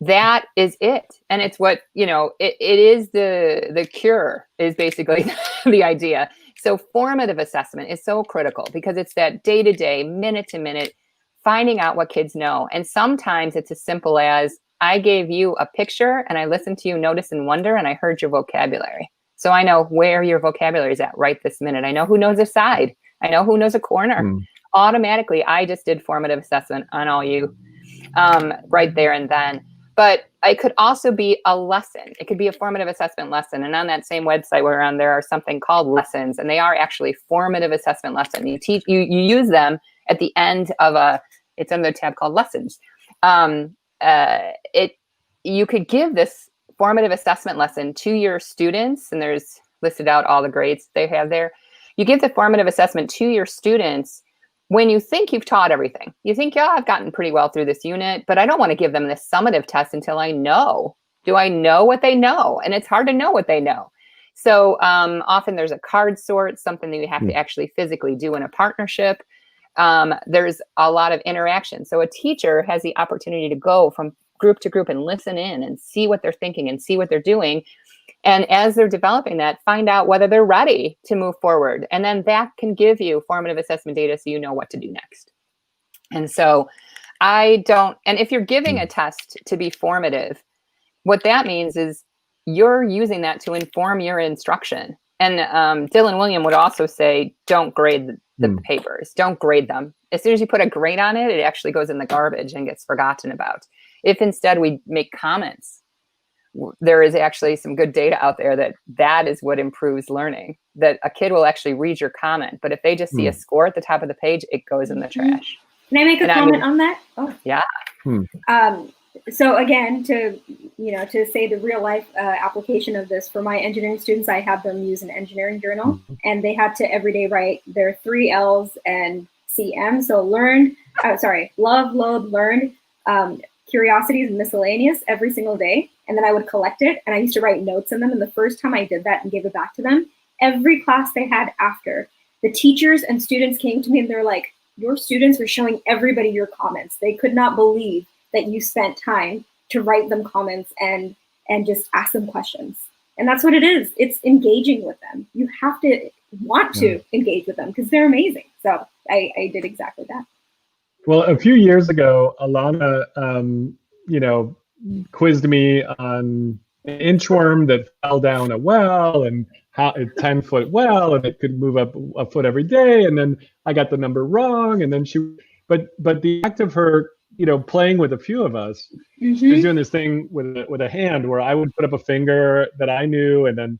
That is it. And it's what, you know, it is the cure is basically the idea. So formative assessment is so critical because it's that day-to-day, minute-to-minute, finding out what kids know. And sometimes it's as simple as, I gave you a picture and I listened to you notice and wonder and I heard your vocabulary. So I know where your vocabulary is at right this minute. I know who knows a side. I know who knows a corner. Automatically, I just did formative assessment on all you right there and then. But it could also be a lesson. It could be a formative assessment lesson. And on that same website we're on, there are something called lessons, and they are actually formative assessment lesson. You teach, you use them at the end of it's under the tab called lessons. You could give this formative assessment lesson to your students, and there's listed out all the grades they have there. You give the formative assessment to your students when you think you've taught everything. You think, yeah, I've gotten pretty well through this unit, but I don't want to give them this summative test until I know. Do I know what they know? And it's hard to know what they know. So often there's a card sort, something that you have to actually physically do in a partnership. There's a lot of interaction. So a teacher has the opportunity to go from group to group and listen in and see what they're thinking and see what they're doing. And as they're developing that, find out whether they're ready to move forward. And then that can give you formative assessment data so you know what to do next. And so and if you're giving a test to be formative, what that means is you're using that to inform your instruction. And Dylan William would also say, don't grade the papers, don't grade them. As soon as you put a grade on it, it actually goes in the garbage and gets forgotten about. If instead we make comments, there is actually some good data out there that is what improves learning, that a kid will actually read your comment. But if they just see a score at the top of the page, it goes in the trash. Can I make a comment on that? Oh. Yeah. So again, to say the real life application of this for my engineering students, I have them use an engineering journal, and they had to every day write their 3 L's and CM. So love, load, learned, curiosities, and miscellaneous every single day. And then I would collect it, and I used to write notes in them. And the first time I did that and gave it back to them, every class they had after, the teachers and students came to me and they're like, your students were showing everybody your comments. They could not believe that you spent time to write them comments and just ask them questions. And that's what it is. It's engaging with them. You have to want to engage with them because they're amazing. So I did exactly that. Well, a few years ago, Alanna, quizzed me on an inchworm that fell down a well and how a 10-foot well, and it could move up a foot every day. And then I got the number wrong. And then but the act of her, playing with a few of us, she was doing this thing with a hand where I would put up a finger that I knew, and then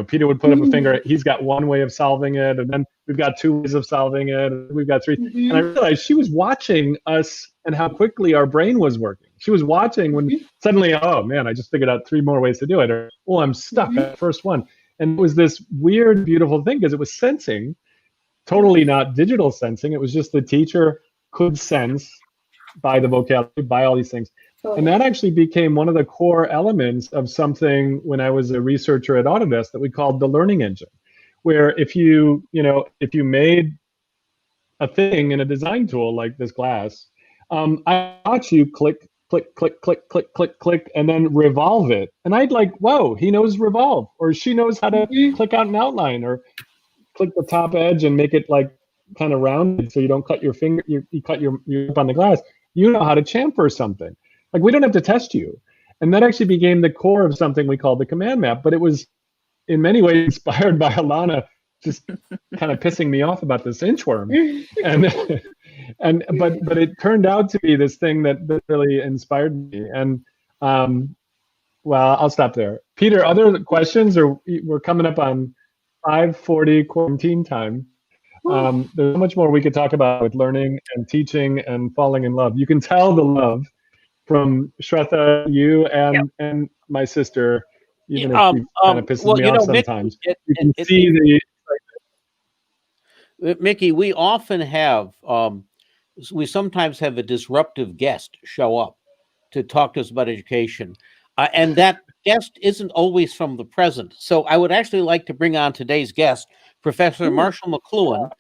Peter would put up a finger. He's got one way of solving it, and then we've got 2 ways of solving it. And we've got 3. And I realized she was watching us and how quickly our brain was working. She was watching when suddenly, oh man, I just figured out 3 more ways to do it. Or, oh, I'm stuck at the first one. And it was this weird, beautiful thing because it was sensing, totally not digital sensing. It was just the teacher could sense by the vocabulary, by all these things. And that actually became one of the core elements of something when I was a researcher at Autodesk that we called the learning engine, where if you made a thing in a design tool like this glass, I watch you click, click, click, click, click, click, click, and then revolve it. And I'd like, whoa, he knows revolve, or she knows how to click out an outline, or click the top edge and make it like kind of rounded so you don't cut your finger, you cut your up on the glass. You know how to chamfer something. Like, we don't have to test you. And that actually became the core of something we called the command map. But it was in many ways inspired by Alanna just kind of pissing me off about this inchworm. But it turned out to be this thing that really inspired me. And Well, I'll stop there. Peter, other questions, or we're coming up on 5:40 quarantine time. There's so much more we could talk about with learning and teaching and falling in love. You can tell the love from Shraddha, you and my sister, even if she kind of pisses well, me you off know, Mickey, sometimes. You can see the Mickey, we often have, we sometimes have a disruptive guest show up to talk to us about education. And that guest isn't always from the present. So I would actually like to bring on today's guest, Professor Marshall McLuhan.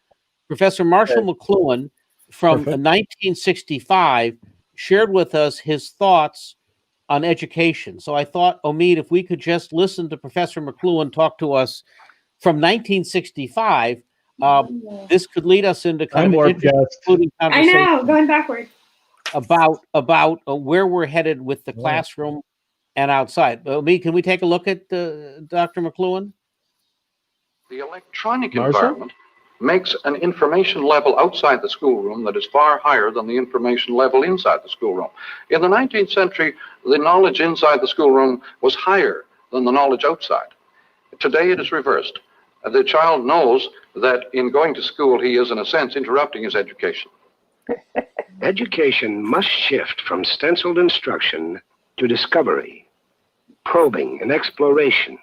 Professor Marshall McLuhan from Perfect. 1965 shared with us his thoughts on education. So I thought, Omid, if we could just listen to Professor McLuhan talk to us from 1965, this could lead us into kind of an interesting conversation. I know, going backwards. About where we're headed with the classroom and outside. Omid, can we take a look at Dr. McLuhan? The electronic environment makes an information level outside the schoolroom that is far higher than the information level inside the schoolroom. In the 19th century, the knowledge inside the schoolroom was higher than the knowledge outside. Today it is reversed. The child knows that in going to school, he is, in a sense, interrupting his education. Education must shift from stenciled instruction to discovery, probing, and exploration.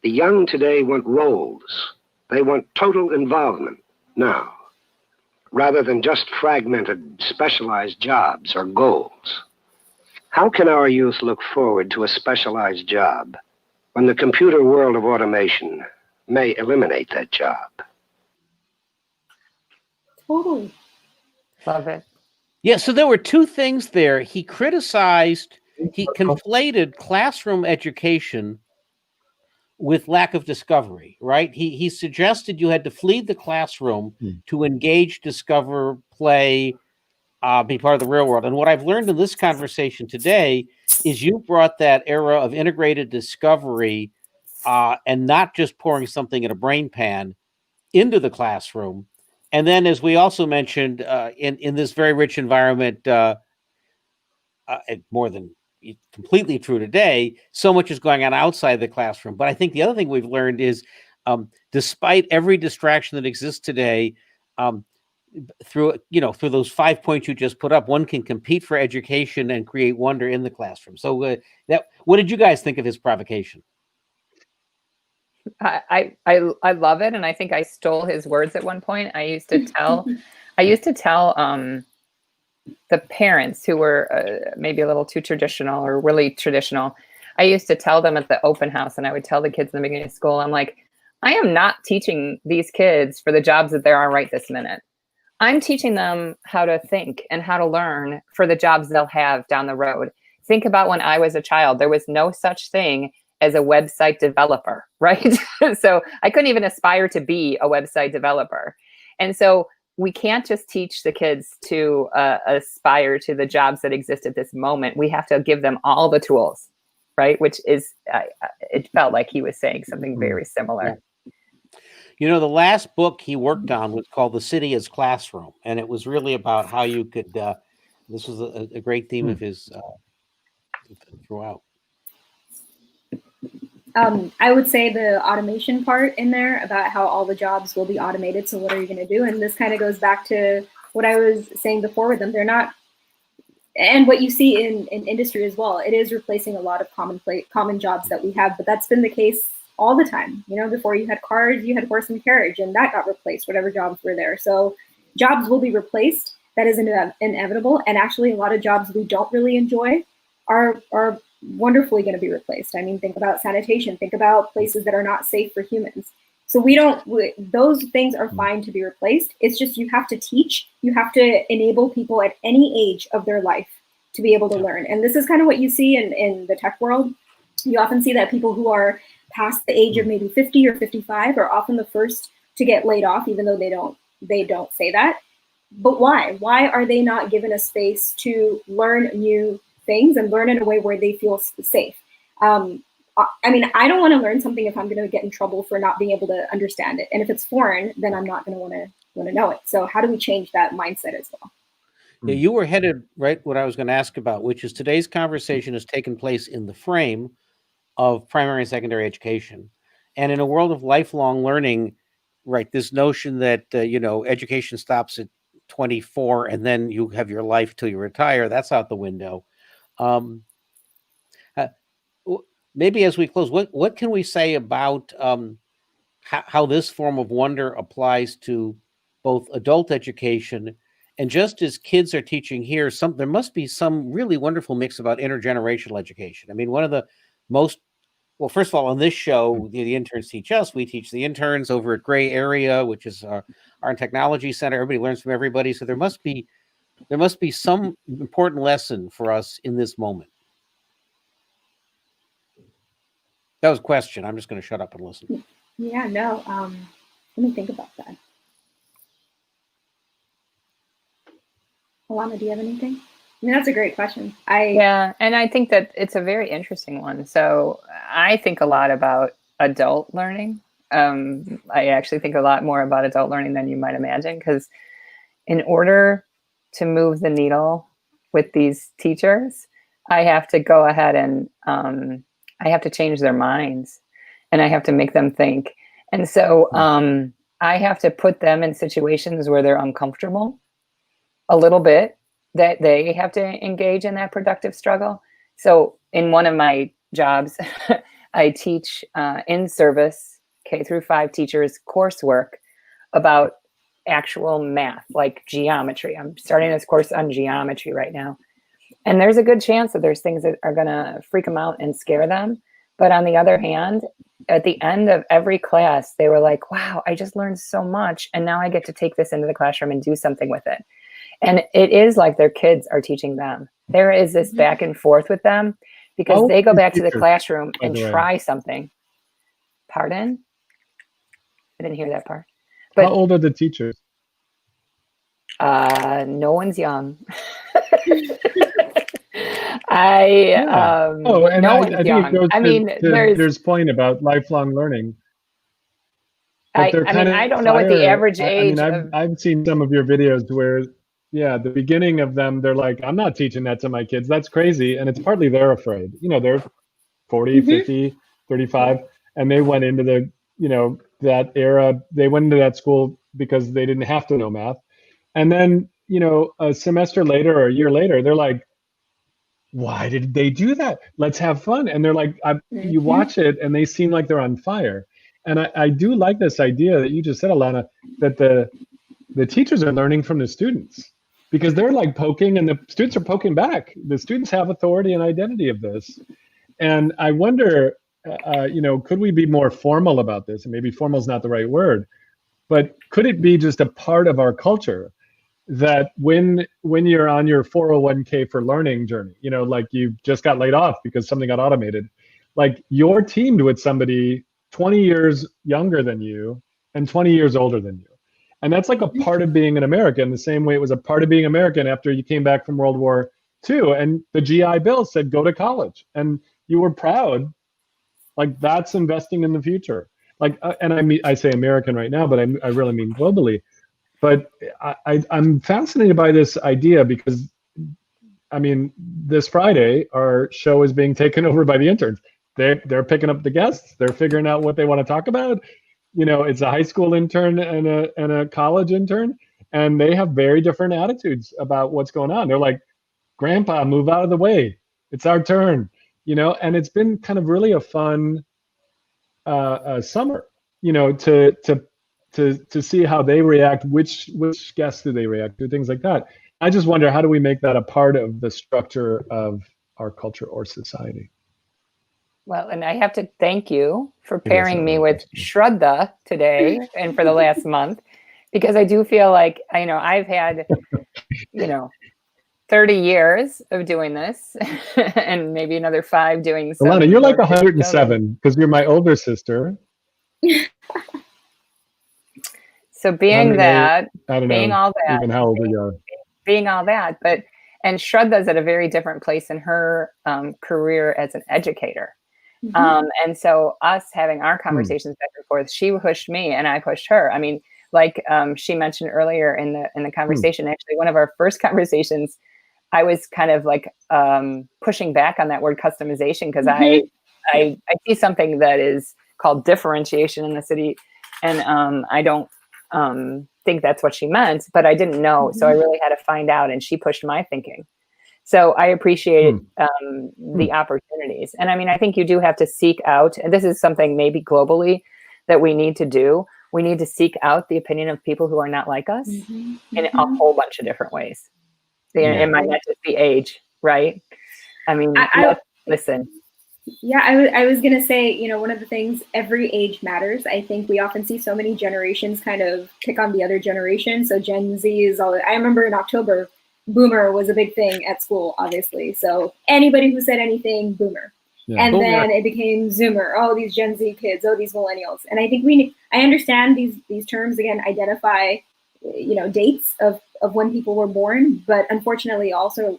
The young today want roles. They want total involvement now, rather than just fragmented, specialized jobs or goals. How can our youth look forward to a specialized job when the computer world of automation may eliminate that job? Totally. Love it. Yeah, so there were two things there. He conflated classroom education with lack of discovery, right? He suggested you had to flee the classroom to engage, discover, play, be part of the real world. And what I've learned in this conversation today is you brought that era of integrated discovery and not just pouring something in a brain pan into the classroom. And then, as we also mentioned, in this very rich environment, more than completely true today, so much is going on outside the classroom. But I think the other thing we've learned is, despite every distraction that exists today, through those 5 points you just put up, one can compete for education and create wonder in the classroom. So, what did you guys think of his provocation? I love it, and I think I stole his words at one point. I used to tell the parents who were maybe a little too traditional or really traditional. I used to tell them at the open house, and I would tell the kids in the beginning of school, I'm like, I am not teaching these kids for the jobs that there are right this minute. I'm teaching them how to think and how to learn for the jobs they'll have down the road. Think about when I was a child, there was no such thing as a website developer, right? So I couldn't even aspire to be a website developer. And so we can't just teach the kids to aspire to the jobs that exist at this moment. We have to give them all the tools, right? Which is, it felt like he was saying something very similar. You know, the last book he worked on was called The City as Classroom. And it was really about how you could, this was a great theme of his throughout. I would say the automation part in there about how all the jobs will be automated. So what are you going to do? And this kind of goes back to what I was saying before with them. They're not, and what you see in industry as well, it is replacing a lot of common jobs that we have, but that's been the case all the time. You know, before you had cars, you had horse and carriage, and that got replaced, whatever jobs were there. So jobs will be replaced. That is inevitable. And actually a lot of jobs we don't really enjoy are wonderfully going to be replaced. I mean, think about sanitation, think about places that are not safe for humans. So those things are fine to be replaced. It's just, you have to teach, you have to enable people at any age of their life to be able to learn. And this is kind of what you see in the tech world. You often see that people who are past the age of maybe 50 or 55 are often the first to get laid off, even though they don't say that. But why? Why are they not given a space to learn new things and learn in a way where they feel safe? I mean, I don't want to learn something if I'm going to get in trouble for not being able to understand it. And if it's foreign, then I'm not going to want to know it. So how do we change that mindset as well? Yeah, you were headed right what I was going to ask about, which is today's conversation has taken place in the frame of primary and secondary education. And in a world of lifelong learning, right, this notion that, education stops at 24 and then you have your life till you retire, that's out the window. Um, uh, Maybe as we close, what can we say about how this form of wonder applies to both adult education, and just as kids are teaching here, there must be some really wonderful mix about intergenerational education. I mean, one of the first of all, on this show, the interns teach us. We teach the interns over at Gray Area, which is our technology center. Everybody learns from everybody, so there must be some important lesson for us in this moment. That was a question. I'm just going to shut up and listen. Yeah, no. Let me think about that. Alanna, do you have anything? I mean, that's a great question. Yeah, and I think that it's a very interesting one. So I think a lot about adult learning. I actually think a lot more about adult learning than you might imagine, because in order to move the needle with these teachers, I have to go ahead and I have to change their minds, and I have to make them think. And so I have to put them in situations where they're uncomfortable a little bit, that they have to engage in that productive struggle. So in one of my jobs, I teach in-service K-5 teachers coursework about actual math, like geometry. I'm starting this course on geometry right now. And there's a good chance that there's things that are going to freak them out and scare them. But on the other hand, at the end of every class, they were like, wow, I just learned so much. And now I get to take this into the classroom and do something with it. And it is like their kids are teaching them. There is this back and forth with them, because they go back to the classroom and try something. Pardon? I didn't hear that part. But how old are the teachers? No one's young. No one's young. I mean, there's point about lifelong learning. I don't know what the average age. I've seen some of your videos where, the beginning of them, they're like, I'm not teaching that to my kids. That's crazy. And it's partly they're afraid. They're 40, 50, 35, and they went into that era. They went into that school because they didn't have to know math. And then, a semester later or a year later, they're like, why did they do that? Let's have fun. And they're like, you watch it and they seem like they're on fire. And I do like this idea that you just said, Alanna, that the teachers are learning from the students, because they're like poking and the students are poking back. The students have authority and identity of this. And I wonder, could we be more formal about this? And maybe formal is not the right word, but could it be just a part of our culture that when you're on your 401k for learning journey, like you just got laid off because something got automated, like you're teamed with somebody 20 years younger than you and 20 years older than you. And that's like a part of being an American, the same way it was a part of being American after you came back from World War II and the GI Bill said, go to college. And you were proud, like that's investing in the future. Like, and I say American right now, but I really mean globally. But I'm fascinated by this idea because, this Friday, our show is being taken over by the interns. They're picking up the guests. They're figuring out what they want to talk about. It's a high school intern and a college intern, and they have very different attitudes about what's going on. They're like, Grandpa, move out of the way. It's our turn, and it's been kind of really a fun summer, to see how they react, which guests do they react to, things like that. I just wonder, how do we make that a part of the structure of our culture or society? Well, and I have to thank you for pairing me with Shraddha today and for the last month, because I do feel like, I've had, 30 years of doing this and maybe another 5 doing some. Alanna, you're like 107 because you're my older sister. So being all that, even how old we are. Being all that, and Shraddha's at a very different place in her career as an educator. And so us having our conversations back and forth, she pushed me and I pushed her. like she mentioned earlier in the conversation, actually, one of our first conversations, I was kind of like pushing back on that word customization, because I see something that is called differentiation in the city, and I don't think that's what she meant, but I didn't know, so I really had to find out, and she pushed my thinking. So I appreciated the opportunities, and I mean, I think you do have to seek out, and this is something maybe globally that we need to do. We need to seek out the opinion of people who are not like us in a whole bunch of different ways. It might not just be age, right? I mean, listen. Yeah, I was gonna say, you know, one of the things, every age matters. I think we often see so many generations kind of pick on the other generation. So Gen Z is all. I remember in October, Boomer was a big thing at school, obviously. So anybody who said anything, Boomer. Yeah. And then it became Zoomer. Oh, these Gen Z kids. Oh, these millennials. And I think I understand these terms, again, identify, you know, dates of when people were born, but unfortunately also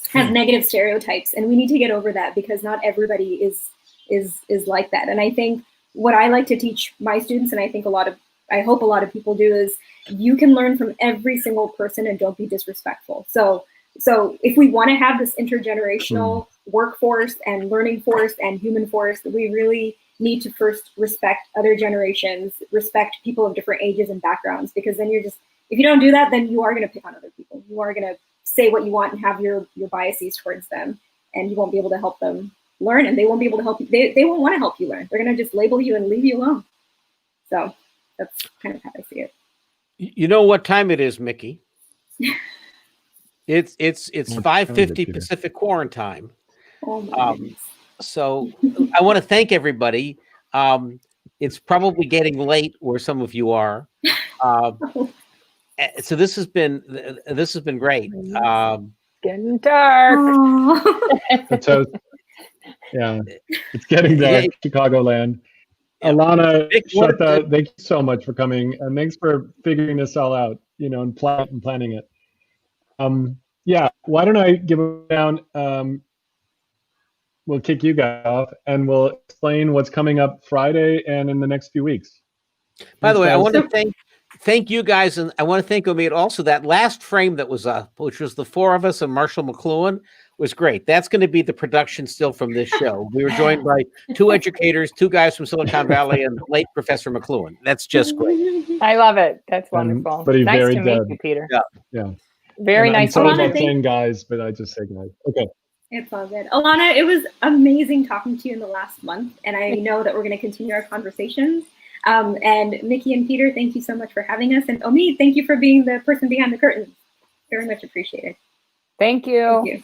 have negative stereotypes, and we need to get over that, because not everybody is like that. And I think what I like to teach my students, and I think I hope a lot of people do, is you can learn from every single person and don't be disrespectful. So if we want to have this intergenerational workforce and learning force and human force, we really need to first respect other generations, respect people of different ages and backgrounds, because then if you don't do that, then you are going to pick on other people. You are going to say what you want and have your biases towards them, and you won't be able to help them learn, and they won't be able to help you. They won't want to help you learn. They're going to just label you and leave you alone. So that's kind of how I see it. You know what time it is, Mickey? It's 5:50 Pacific quarantine. Oh so I want to thank everybody. It's probably getting late where some of you are. So this has been great. Getting dark. Yeah, it's getting dark, Chicagoland. Yeah. Alana, Shraddha, thank you so much for coming, and thanks for figuring this all out, you know, and planning it. Yeah, why don't I give it down? We'll kick you guys off, and we'll explain what's coming up Friday and in the next few weeks. By the way, I want to thank you guys, and I want to thank Omid also. That last frame that was up, which was the four of us and Marshall McLuhan, was great. That's going to be the production still from this show. We were joined by two educators, two guys from Silicon Valley, and late Professor McLuhan. That's just great. I love it. That's wonderful. But nice to meet you, Peter. Yeah. Very nice to meet you. I'm saying guys, but I just say guys. Okay. It's all good. Alana, it was amazing talking to you in the last month, and I know that we're going to continue our conversations. And Mickey and Peter, thank you so much for having us. And Omid, thank you for being the person behind the curtain. Very much appreciated. Thank you. Thank you.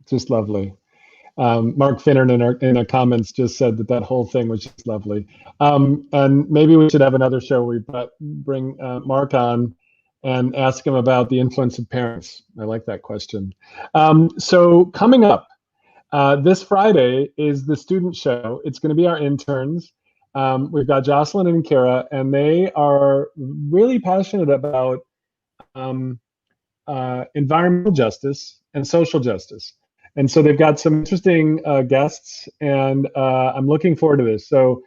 Just lovely. Mark Finner in our comments just said that whole thing was just lovely. And maybe we should have another show where we bring Mark on and ask him about the influence of parents. I like that question. So coming up, this Friday is the student show. It's going to be our interns. We've got Jocelyn and Kara, and they are really passionate about environmental justice and social justice. And so they've got some interesting guests, and I'm looking forward to this. So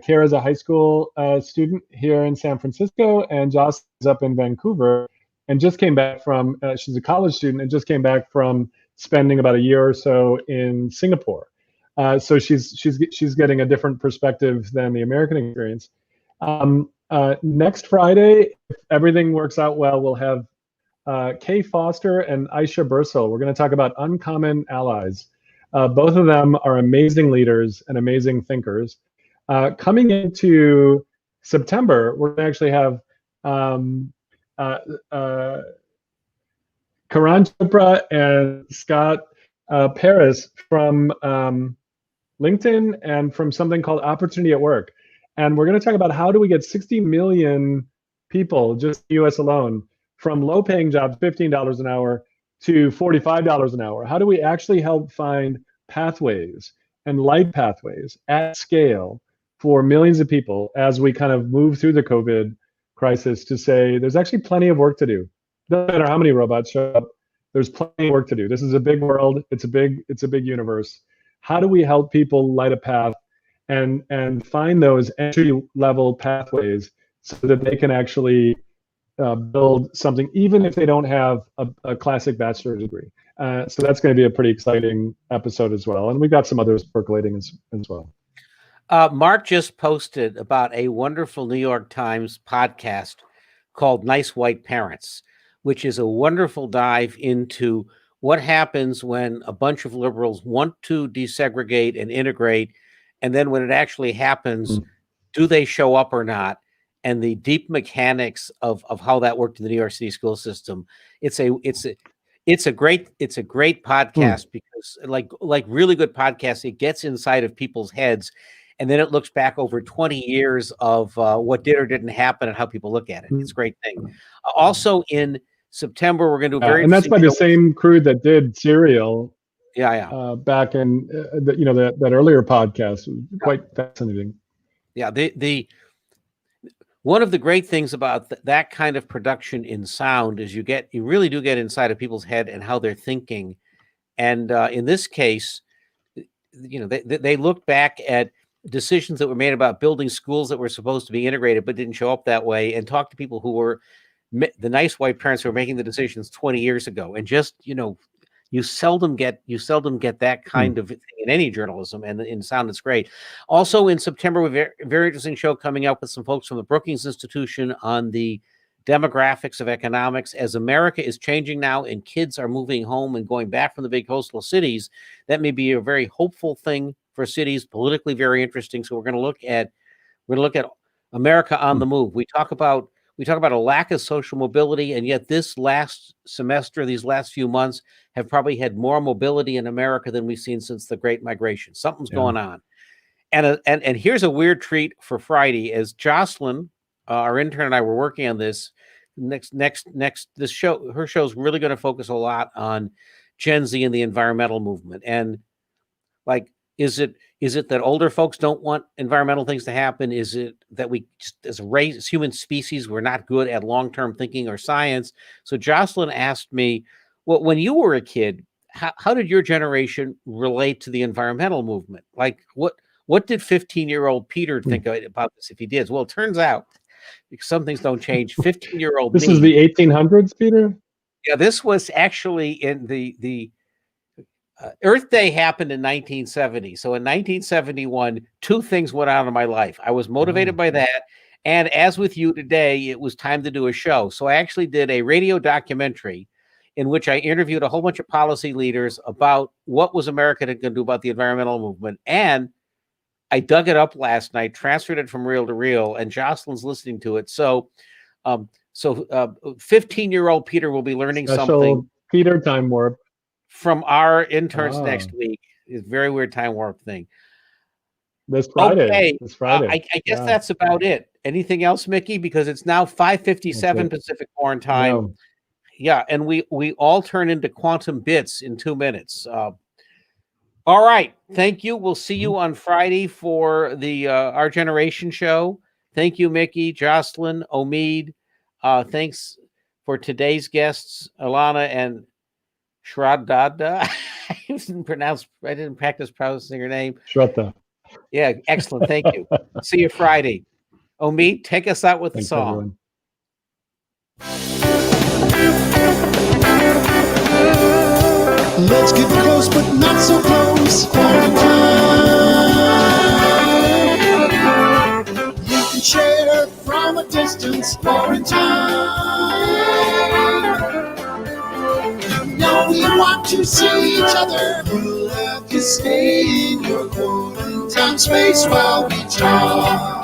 Kara's a high school student here in San Francisco, and Jocelyn's up in Vancouver, and just came back from, she's a college student and just came back from spending about a year or so in Singapore. So she's getting a different perspective than the American experience. Next Friday, if everything works out well, we'll have Kay Foster and Aisha Bursel. We're going to talk about uncommon allies. Both of them are amazing leaders and amazing thinkers. Coming into September, we're going to actually have Karan Chopra and Scott Paris from LinkedIn and from something called Opportunity at Work. And we're going to talk about how do we get 60 million people, just in the US alone, from low-paying jobs, $15 an hour, to $45 an hour. How do we actually help find pathways and light pathways at scale for millions of people as we kind of move through the COVID crisis to say there's actually plenty of work to do. Doesn't matter how many robots show up, there's plenty of work to do. This is a big world. It's a big universe. How do we help people light a path and find those entry level pathways so that they can actually build something, even if they don't have a classic bachelor's degree. So that's going to be a pretty exciting episode as well. And we've got some others percolating as well. Mark just posted about a wonderful New York Times podcast called Nice White Parents, which is a wonderful dive into what happens when a bunch of liberals want to desegregate and integrate, and then when it actually happens, do they show up or not? And the deep mechanics of how that worked in the New York City school system. It's a great podcast because like really good podcasts, it gets inside of people's heads, and then it looks back over 20 years of what did or didn't happen and how people look at it. It's a great thing. Also in September, we're going to do a very and that's by the same crew that did Serial. Back in that earlier podcast. Quite fascinating. Yeah, the one of the great things about that kind of production in sound is you really do get inside of people's head and how they're thinking. And in this case, they looked back at decisions that were made about building schools that were supposed to be integrated but didn't show up that way, and talked to people who were the nice white parents who were making the decisions 20 years ago. And just, you seldom get that kind of thing in any journalism, and in sound it's great. Also in September, we have a very interesting show coming up with some folks from the Brookings Institution on the demographics of economics. As America is changing now and kids are moving home and going back from the big coastal cities, that may be a very hopeful thing for cities, politically very interesting. So we're going to look at America on the move. We talk about a lack of social mobility, and yet this last semester, these last few months, have probably had more mobility in America than we've seen since the Great Migration. Something's going on. And here's a weird treat for Friday. As Jocelyn, our intern, and I were working on this, this show, her show is really going to focus a lot on Gen Z and the environmental movement. And like, is it that older folks don't want environmental things to happen? Is it that we just, as a race, as human species, we're not good at long-term thinking or science? So Jocelyn asked me, well, when you were a kid, how did your generation relate to the environmental movement? Like, what did 15-year-old Peter think about this if he did? Well, it turns out some things don't change. 15-year-old This is the 1800s, Peter? Yeah, this was actually in the Earth Day happened in 1970. So in 1971, two things went on in my life. I was motivated by that. And as with you today, it was time to do a show. So I actually did a radio documentary in which I interviewed a whole bunch of policy leaders about what was America going to do about the environmental movement. And I dug it up last night, transferred it from reel to reel, and Jocelyn's listening to it. So 15-year-old Peter will be learning something. Peter time warp. From our interns next week. It's a very weird time warp thing. This Friday. Okay. This Friday. I guess that's about it. Anything else, Mickey? Because it's now 5:57 Pacific Foreign time. No. Yeah, and we all turn into quantum bits in 2 minutes. All right. Thank you. We'll see you on Friday for the Our Generation show. Thank you, Mickey, Jocelyn, Omid. Thanks for today's guests, Alanna and Shraddha. I didn't practice pronouncing her name. Shraddha. Yeah, excellent. Thank you. See you Friday. Omid, take us out with the song. Everyone. Let's get close, but not so close. Quarantine. You can share from a distance. Quarantine. We want to see each other. We'll have to stay in your quarantine space while we talk.